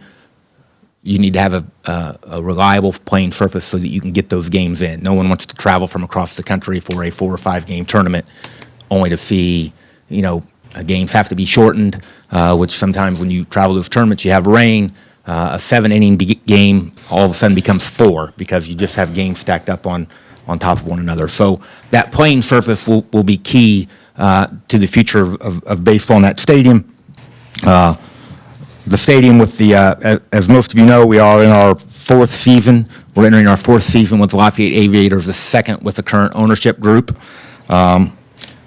you need to have a reliable playing surface so that you can get those games in. No one wants to travel from across the country for a 4 or 5 game tournament only to see, games have to be shortened, which sometimes when you travel those tournaments, you have rain. A 7-inning game all of a sudden becomes 4 because you just have games stacked up on top of one another. So that playing surface will be key to the future of baseball in that stadium. The stadium with as most of you know, we are in our 4th season. We're entering our 4th season with the Lafayette Aviators, the 2nd with the current ownership group.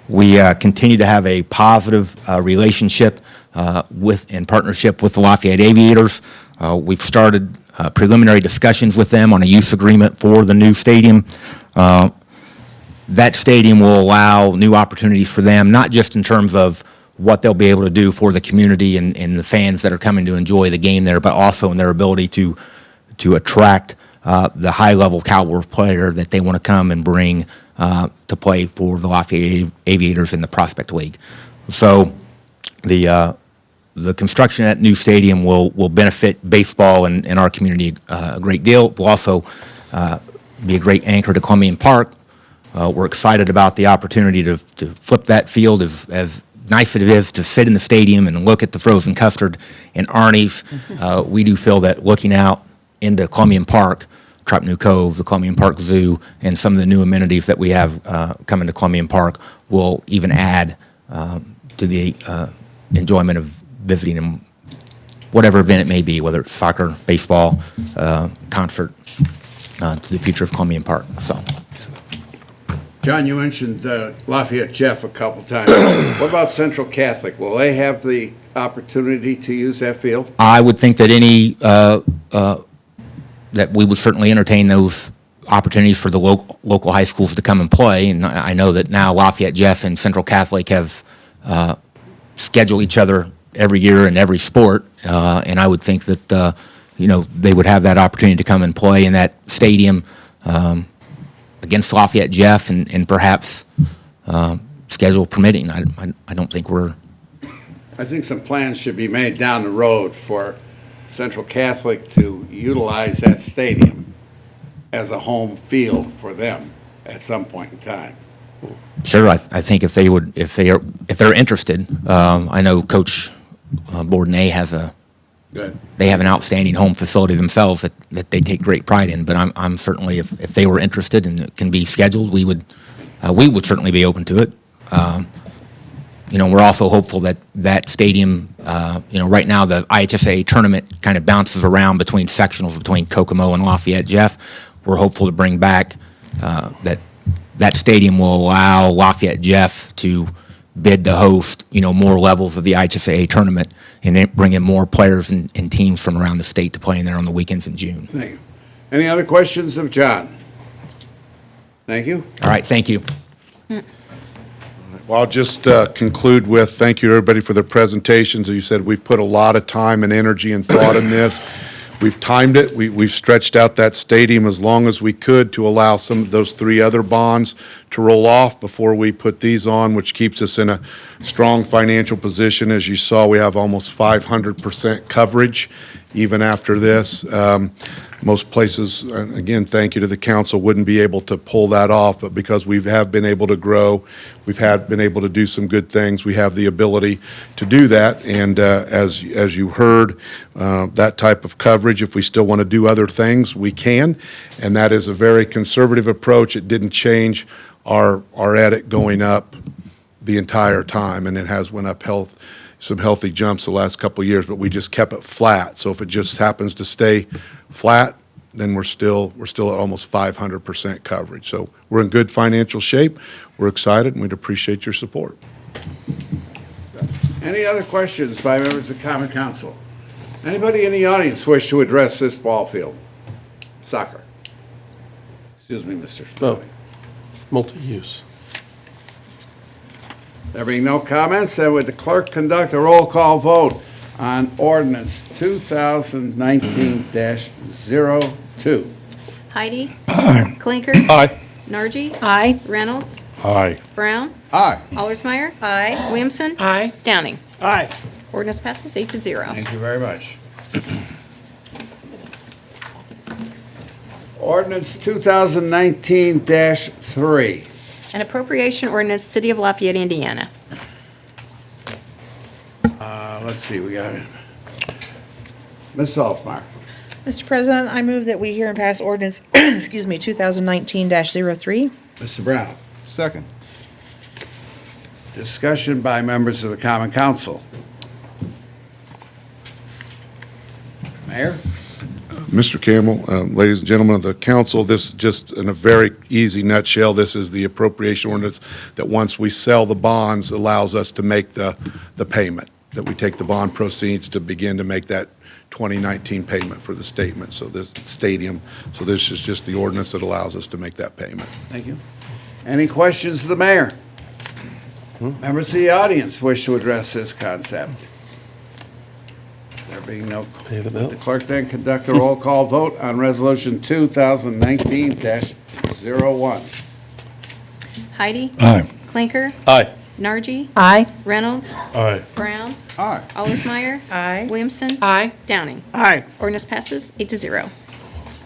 We continue to have a positive relationship in partnership with the Lafayette Aviators. We've started preliminary discussions with them on a use agreement for the new stadium. That stadium will allow new opportunities for them, not just in terms of what they'll be able to do for the community and the fans that are coming to enjoy the game there, but also in their ability to attract the high-level caliber player that they want to come and bring to play for the Lafayette Aviators in the Prospect League. So the construction of that new stadium will benefit baseball and our community a great deal. It will also be a great anchor to Columbian Park. We're excited about the opportunity to flip that field as nice as it is to sit in the stadium and look at the frozen custard and Arnie's. We do feel that looking out into Columbian Park, New Cove, the Columbian Park Zoo, and some of the new amenities that we have coming to Columbian Park will even add to the enjoyment of visiting in whatever event it may be, whether it's soccer, baseball, concert, to the future of Columbian Park. So. John, you mentioned Lafayette Jeff a couple times. What about Central Catholic? Will they have the opportunity to use that field? I would think that that we would certainly entertain those opportunities for the local high schools to come and play. And I know that now Lafayette Jeff and Central Catholic have scheduled each other every year in every sport. And I would think that, they would have that opportunity to come and play in that stadium. against Lafayette Jeff and perhaps schedule permitting. I don't think we're, I think some plans should be made down the road for Central Catholic to utilize that stadium as a home field for them at some point in time. sure, I think if they're interested, I know Coach Bourdonnais has Good. they have an outstanding home facility themselves that they take great pride in, but I'm certainly, if they were interested and it can be scheduled, we would certainly be open to it. We're also hopeful that that stadium, right now the IHSA tournament kind of bounces around between sectionals between Kokomo and Lafayette Jeff. We're hopeful to bring back that stadium will allow Lafayette Jeff to bid to host, more levels of the IHSA tournament and then bring in more players and teams from around the state to play in there on the weekends in June. Thank you. Any other questions of John? Thank you. All right, thank you. Well, I'll just conclude with thank you to everybody for their presentations. As you said, we've put a lot of time and energy and thought in this. We've timed it. We've stretched out that stadium as long as we could to allow some of those 3 other bonds to roll off before we put these on, which keeps us in a strong financial position. As you saw, we have almost 500% coverage even after this. Most places, again, thank you to the council, wouldn't be able to pull that off, but because we have been able to grow, been able to do some good things, we have the ability to do that. And as you heard, that type of coverage, if we still want to do other things, we can. And that is a very conservative approach. It didn't change our edit going up the entire time, and it has went up some healthy jumps the last couple of years, but we just kept it flat. So if it just happens to stay flat, then we're still at almost 500% coverage. So we're in good financial shape. We're excited, and we'd appreciate your support. Any other questions by members of the Common Council? Anybody in the audience wish to address this ball field? Soccer. Excuse me, Mr. Oh, multi-use. There being no comments, then would the clerk conduct a roll call vote on ordinance 2019-02? Heidi? Aye. Clinker? Aye. Nargi? Aye. Reynolds? Aye. Brown? Aye. Allersmeyer? Aye. Williamson? Aye. Downing? Aye. Ordinance passes 8-0. Thank you very much. Ordinance 2019-3. An appropriation ordinance, City of Lafayette, Indiana. Let's see, we got it. Ms. Salzmeyer. Mr. President, I move that we hear and pass ordinance, 2019-03. Mr. Brown. Second. Discussion by members of the Common Council. Mayor? Mr. Campbell, ladies and gentlemen of the council, this just in a very easy nutshell, this is the appropriation ordinance that once we sell the bonds allows us to make the payment, that we take the bond proceeds to begin to make that 2019 payment for the statement, so this stadium. So this is just the ordinance that allows us to make that payment. Thank you. Any questions of the mayor? Members of the audience wish to address this concept? There being no, Pay the bill. the clerk then conduct a roll call vote on resolution 2019-01. Heidi? Aye. Clinker? Aye. Nargi? Aye. Reynolds? Aye. Brown? Aye. Allersmeyer? Aye. Williamson? Aye. Downing? Aye. Ordinance passes 8-0.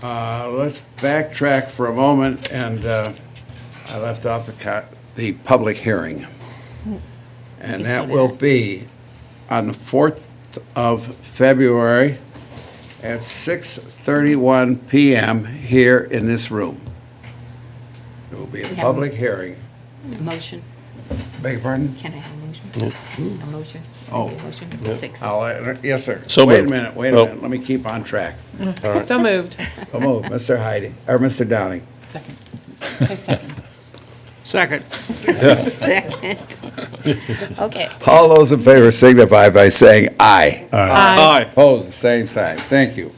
Let's backtrack for a moment, and I left off the public hearing. And that will be on the 4th of February at 6:31 p.m. here in this room. It will be a public hearing. Motion. Beg your pardon? Can I have a motion? A motion? Oh. A motion? Six. Yes, sir. So Wait a moved. minute, wait a Oh. minute. Let me keep on track. So moved. So move, Mr. Heidi, or Mr. Downing. Second. Second. Okay. All those in favor signify by saying aye. Aye. Opposed, the same sign. Thank you.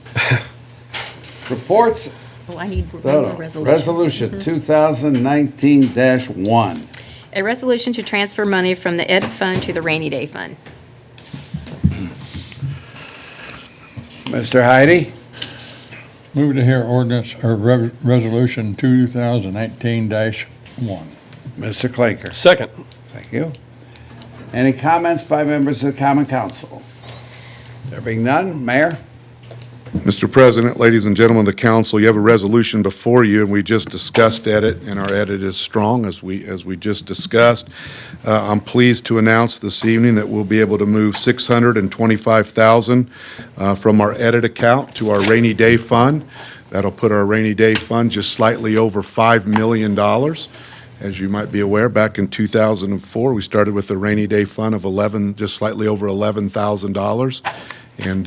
Reports, Oh, I need no, no. resolution. Resolution 2019-1. A resolution to transfer money from the Ed Fund to the Rainy Day Fund. Mr. Heidi? Move to hear ordinance or resolution 2018-1. Mr. Clinker. Second. Thank you. Any comments by members of the Common Council? There being none, Mayor? Mr. President, ladies and gentlemen of the council, you have a resolution before you, and we just discussed edit, and our edit is strong, as we just discussed. I'm pleased to announce this evening that we'll be able to move $625,000 from our edit account to our rainy day fund. That'll put our rainy day fund just slightly over $5 million. As you might be aware, back in 2004, we started with a rainy day fund of just slightly over $11,000. And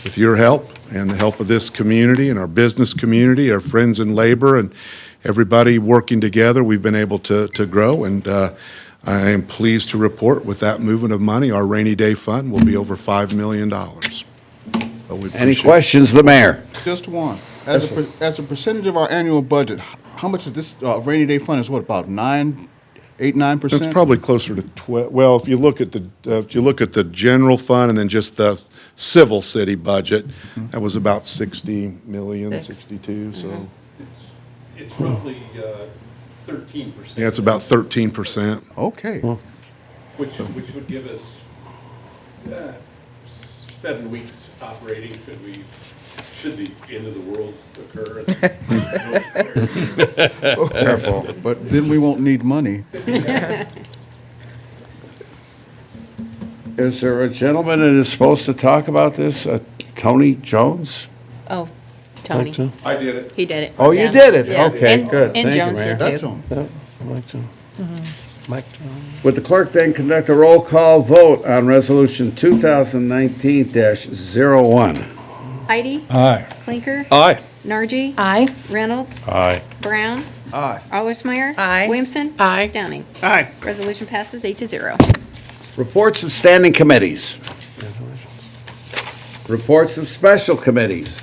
with your help and the help of this community and our business community, our friends in labor, and everybody working together, we've been able to grow. And I am pleased to report with that movement of money, our rainy day fund will be over $5 million. Any questions, the mayor? Just one. As a percentage of our annual budget, how much is this rainy day fund is what, about 9%? It's probably closer to 12. Well, if you look at the general fund and then just the civil city budget, that was about 60 million, 62. So It's roughly 13%. yeah, it's about 13%. Okay. Which would give us 7 weeks operating. Should the end of the world occur? Careful, but then we won't need money. Is there a gentleman that is supposed to talk about this? Tony Jones? Oh, Tony. I did it. He did it. Oh, you Yeah. did it? Yeah. Okay, And- good. And Thank you, Jones Mayor. did That's too. on. Would the clerk then conduct a roll call vote on resolution 2019-01? Heidi? Aye. Clinker? Aye. Nargi? Aye. Reynolds? Aye. Brown? Aye. Allersmeyer? Aye. Williamson? Aye. Downing? Aye. Resolution passes 8-0. Reports of standing committees. Reports of special committees.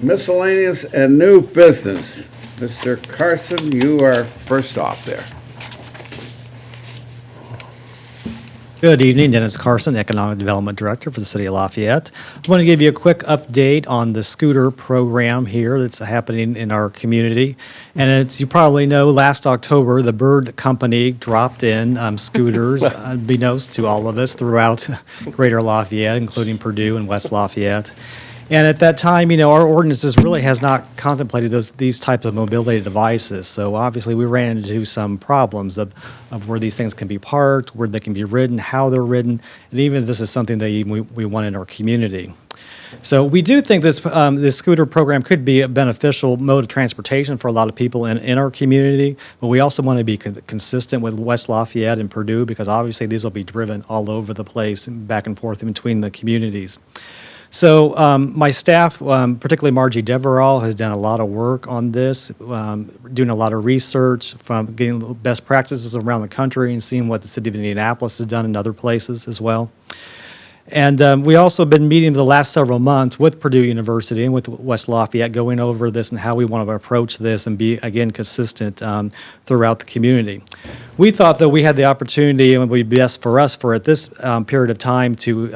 Miscellaneous and new business. Mr. Carson, you are first off there. Good evening, Dennis Carson, Economic Development Director for the City of Lafayette. I want to give you a quick update on the scooter program here that's happening in our community. And as you probably know, last October, the Bird Company dropped in scooters, unbeknownst to all of us, throughout Greater Lafayette, including Purdue and West Lafayette. And at that time, our ordinances really has not contemplated these types of mobility devices. So obviously, we ran into some problems of where these things can be parked, where they can be ridden, how they're ridden, and even if this is something that we want in our community. So we do think this scooter program could be a beneficial mode of transportation for a lot of people in our community, but we also want to be consistent with West Lafayette and Purdue, because obviously these will be driven all over the place, back and forth in between the communities. So my staff, particularly Margie Deverall, has done a lot of work on this, doing a lot of research, from getting best practices around the country and seeing what the city of Indianapolis has done in other places as well. And we also been meeting the last several months with Purdue University and with West Lafayette, going over this and how we want to approach this and be, again, consistent throughout the community. We thought that we had the opportunity, and it would be best for us for at this period of time to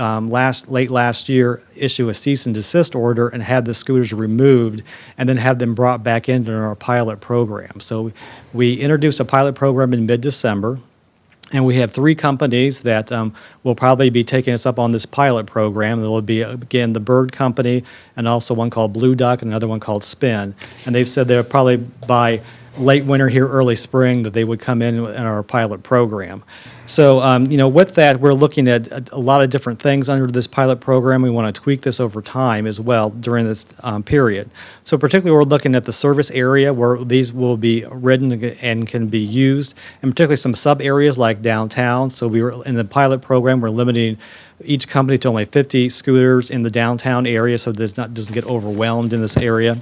late last year issue a cease and desist order and have the scooters removed and then have them brought back into our pilot program. So we introduced a pilot program in mid-December. And we have 3 companies that will probably be taking us up on this pilot program. There will be, again, the Bird Company and also one called Blue Duck and another one called Spin. And they've said they'll probably by late winter here, early spring, that they would come in our pilot program. So, with that, we're looking at a lot of different things under this pilot program. We want to tweak this over time as well during this period. So particularly, we're looking at the service area where these will be ridden and can be used, and particularly some sub-areas like downtown. So we were in the pilot program, we're limiting each company to only 50 scooters in the downtown area, so this doesn't get overwhelmed in this area.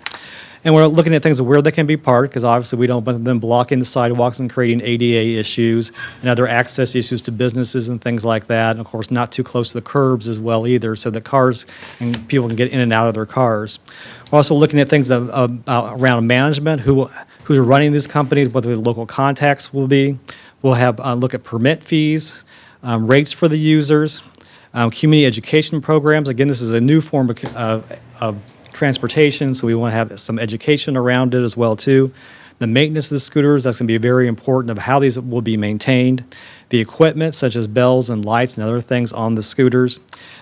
And we're looking at things where they can be parked, because obviously we don't want them blocking the sidewalks and creating ADA issues and other access issues to businesses and things like that. And of course, not too close to the curbs as well either, so that cars and people can get in and out of their cars. We're also looking at things around management, who's running these companies, what the local contacts will be. We'll have look at permit fees, rates for the users, community education programs. Again, this is a new form of transportation, so we want to have some education around it as well, too. The maintenance of the scooters, that's going to be very important of how these will be maintained. The equipment, such as bells and lights and other things on the scooters.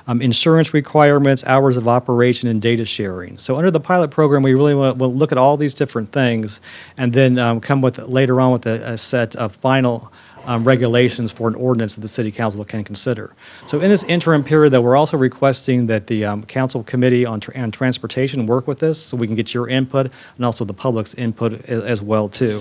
Insurance requirements, hours of operation, and data sharing. So under the pilot program, we really want to look at all these different things and then come with, later on with a set of final regulations for an ordinance that the city council can consider. So in this interim period, though, we're also requesting that the council committee on transportation work with this so we can get your input and also the public's input as well, too.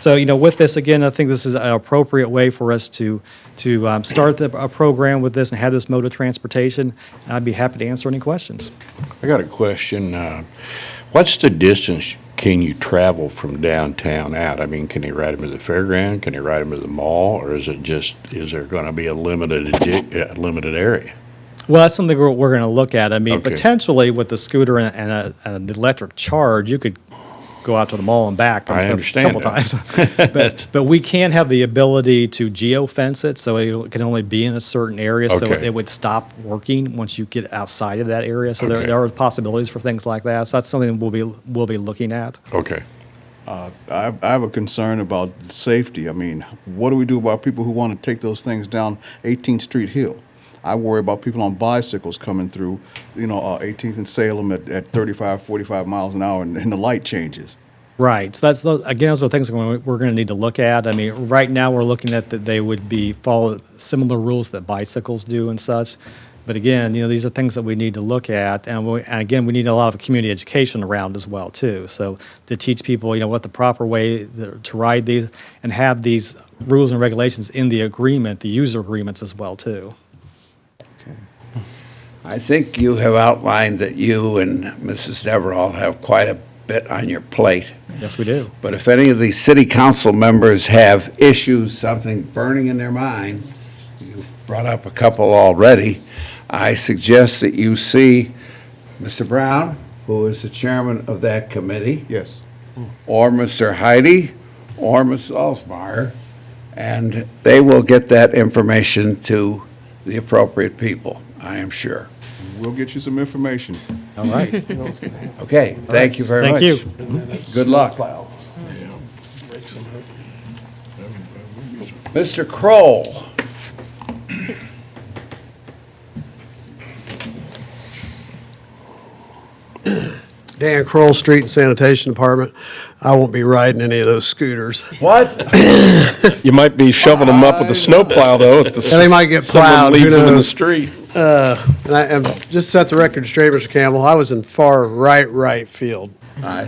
So, with this, again, I think this is an appropriate way for us to start a program with this and have this mode of transportation. And I'd be happy to answer any questions. I got a question. What's the distance can you travel from downtown out? I mean, can you ride them to the fairground? Can you ride them to the mall? Or is there going to be a limited area? Well, that's something we're going to look at. I mean, Okay. potentially with the scooter and an electric charge, you could go out to the mall and back. I understand a couple times. But we can have the ability to geo-fence it, so it can only be in a certain area, so Okay. it would stop working once you get outside of that area. So Okay. there are possibilities for things like that. So that's something we'll be looking at. Okay. I have a concern about safety. I mean, what do we do about people who want to take those things down 18th Street Hill? I worry about people on bicycles coming through, 18th and Salem at 35, 45 miles an hour, and the light changes. Right. So again, those are things we're going to need to look at. I mean, right now, we're looking at that they would follow similar rules that bicycles do and such. But again, these are things that we need to look at. And again, we need a lot of community education around as well, too. So to teach people, what the proper way to ride these and have these rules and regulations in the agreement, the user agreements as well, too. I think you have outlined that you and Mrs. Deverell have quite a bit on your plate. Yes, we do. But if any of these city council members have issues, something burning in their mind, you've brought up a couple already, I suggest that you see Mr. Brown, who is the chairman of that committee. Yes. Or Mr. Heidi, or Mrs. Alsmeyer, and they will get that information to the appropriate people, I am sure. We'll get you some information. All right. Okay, thank you very much. Thank you. Good luck. Mr. Kroll. Dan Kroll, Street and Sanitation Department. I won't be riding any of those scooters. What? You might be shoveling them up with a snowplow, though. If And they might get someone plowed, who leaves them in the knows? street. And just set the record straight, Mr. Campbell, I was in far right field. I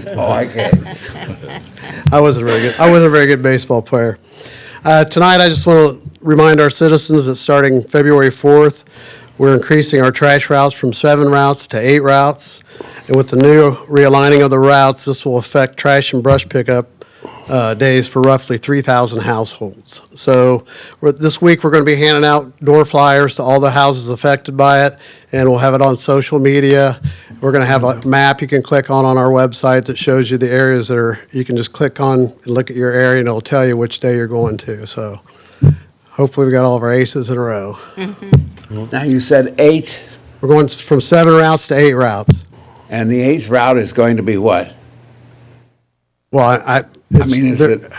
can't. I wasn't a very good baseball player. Tonight, I just want to remind our citizens that starting February 4th, we're increasing our trash routes from 7 routes to 8 routes. And with the new realigning of the routes, this will affect trash and brush pickup days for roughly 3,000 households. So this week, we're going to be handing out door flyers to all the houses affected by it, and we'll have it on social media. We're going to have a map you can click on our website that shows you the areas you can just click on and look at your area, and it'll tell you which day you're going to. So hopefully, we got all of our aces in a row. Now, you said 8, We're going from 7 routes to 8 routes. and the 8th route is going to be what? Well, is it?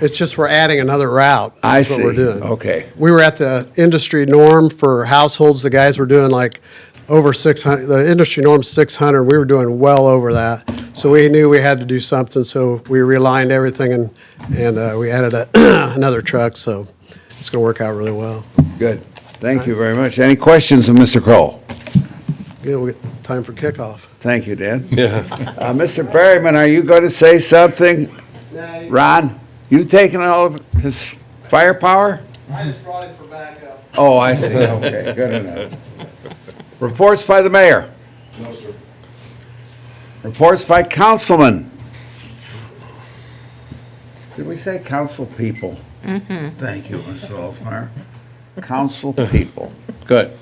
It's just we're adding another route. I That's what we're see. doing. Okay. We were at the industry norm for households. The guys were doing like over 600. The industry norm's 600. We were doing well over that. So we knew we had to do something. So we realigned everything and we added another truck. So it's going to work out really well. Good. Thank you very much. Any questions of Mr. Kroll? Good. We get time for kickoff. Thank you, Dan. Yeah. Mr. Berryman, are you going to say something? Ron, you taking all of his firepower? I just brought it for backup. Oh, I see. Okay, good enough. Reports by the mayor. No, sir. Reports by councilman. Did we say council people? Mm-hmm. Thank you, Mr. Olsmeyer. Council people. Good.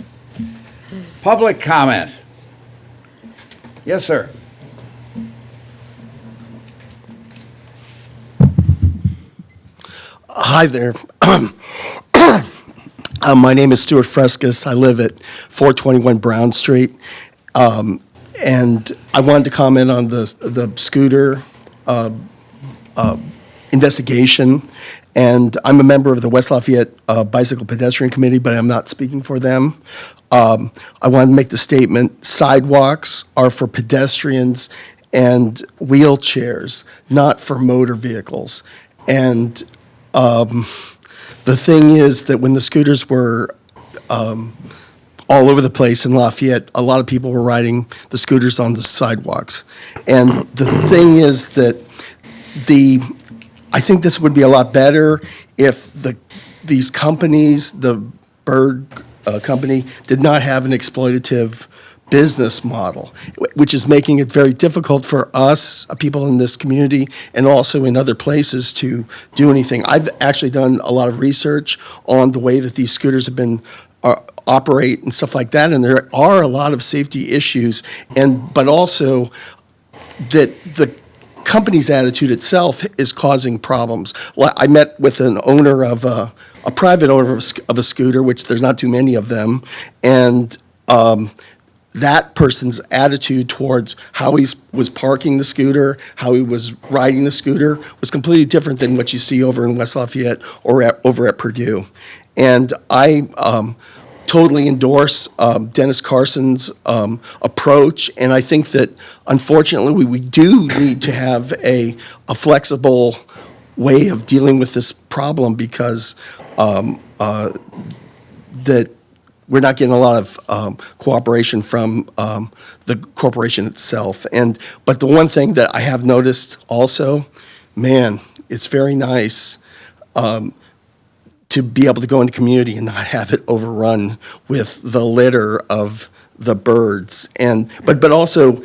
Public comment. Yes, sir. Hi there. My name is Stuart Frescus. I live at 421 Brown Street. And I wanted to comment on the scooter investigation. And I'm a member of the West Lafayette Bicycle Pedestrian Committee, but I'm not speaking for them. I wanted to make the statement, sidewalks are for pedestrians and wheelchairs, not for motor vehicles. And the thing is that when the scooters were all over the place in Lafayette, a lot of people were riding the scooters on the sidewalks. And the thing is that I think this would be a lot better if these companies, the Bird company, did not have an exploitative business model, which is making it very difficult for us, people in this community, and also in other places to do anything. I've actually done a lot of research on the way that these scooters have been operate and stuff like that, and there are a lot of safety issues, but also that the company's attitude itself is causing problems. I met with an owner of a private owner of a scooter, which there's not too many of them, and that person's attitude towards how he was parking the scooter, how he was riding the scooter, was completely different than what you see over in West Lafayette or over at Purdue. And I totally endorse Dennis Carson's approach, and I think that unfortunately we do need to have a flexible way of dealing with this problem, because that we're not getting a lot of cooperation from the corporation itself. But the one thing that I have noticed also, man, it's very nice to be able to go in the community and not have it overrun with the litter of the birds. But also,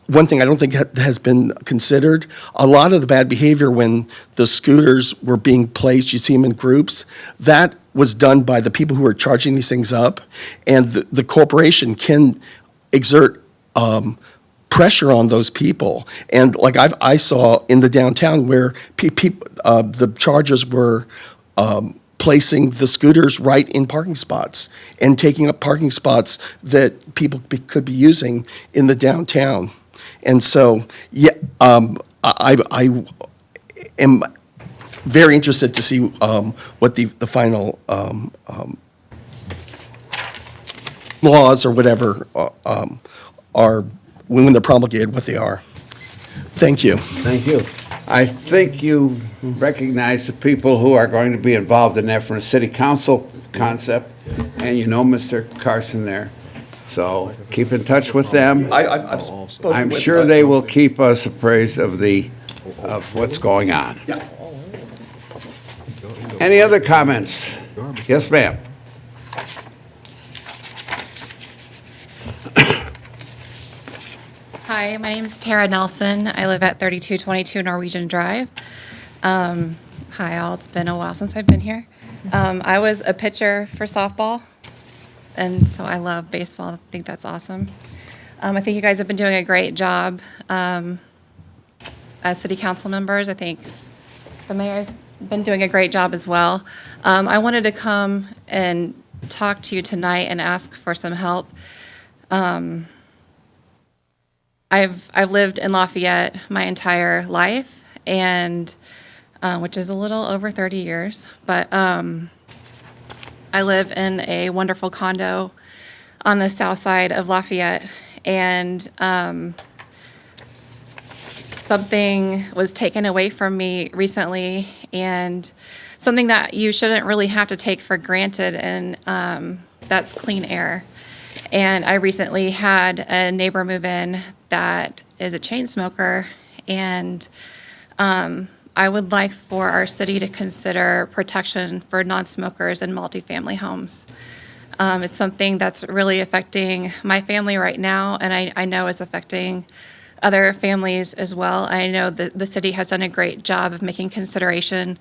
one thing I don't think has been considered, a lot of the bad behavior when the scooters were being placed, you see them in groups, that was done by the people who are charging these things up, and the corporation can exert pressure on those people. And like I saw in the downtown where the chargers were placing the scooters right in parking spots and taking up parking spots that people could be using in the downtown. And so, yeah, I am very interested to see what the final laws or whatever are, when they're promulgated, what they are. Thank you. Thank you. I think you recognize the people who are going to be involved in that from a city council concept, and you know Mr. Carson there. So keep in touch with them. I've spoken I'm with sure them. they will keep us appraised of what's going on. Yeah. Any other comments? Yes, ma'am. Hi, my name is Tara Nelson. I live at 3222 Norwegian Drive. Hi, all. It's been a while since I've been here. I was a pitcher for softball, and so I love baseball. I think that's awesome. I think you guys have been doing a great job as city council members. I think the mayor's been doing a great job as well. I wanted to come and talk to you tonight and ask for some help. I've lived in Lafayette my entire life, and which is a little over 30 years, but I live in a wonderful condo on the south side of Lafayette, and something was taken away from me recently, and something that you shouldn't really have to take for granted, and that's clean air. And I recently had a neighbor move in that is a chain smoker, and I would like for our city to consider protection for non-smokers in multifamily homes. It's something that's really affecting my family right now, and I know is affecting other families as well. I know that the city has done a great job of making consideration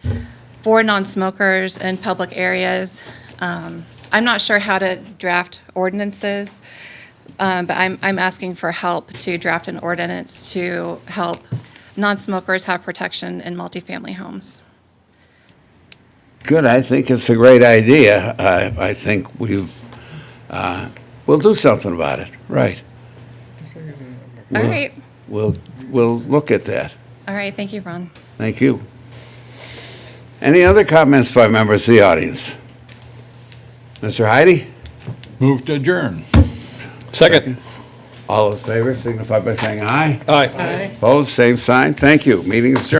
for non-smokers in public areas. I'm not sure how to draft ordinances, but I'm asking for help to draft an ordinance to help non-smokers have protection in multifamily homes. Good. I think it's a great idea. I think we'll do something about it. Right. All right. We'll look at that. All right, thank you, Ron. Thank you. Any other comments by members of the audience? Mr. Heidi? Move to adjourn. Second. All in favor signify by saying aye. Aye. Opposed, same sign. Thank you. Meeting is adjourned.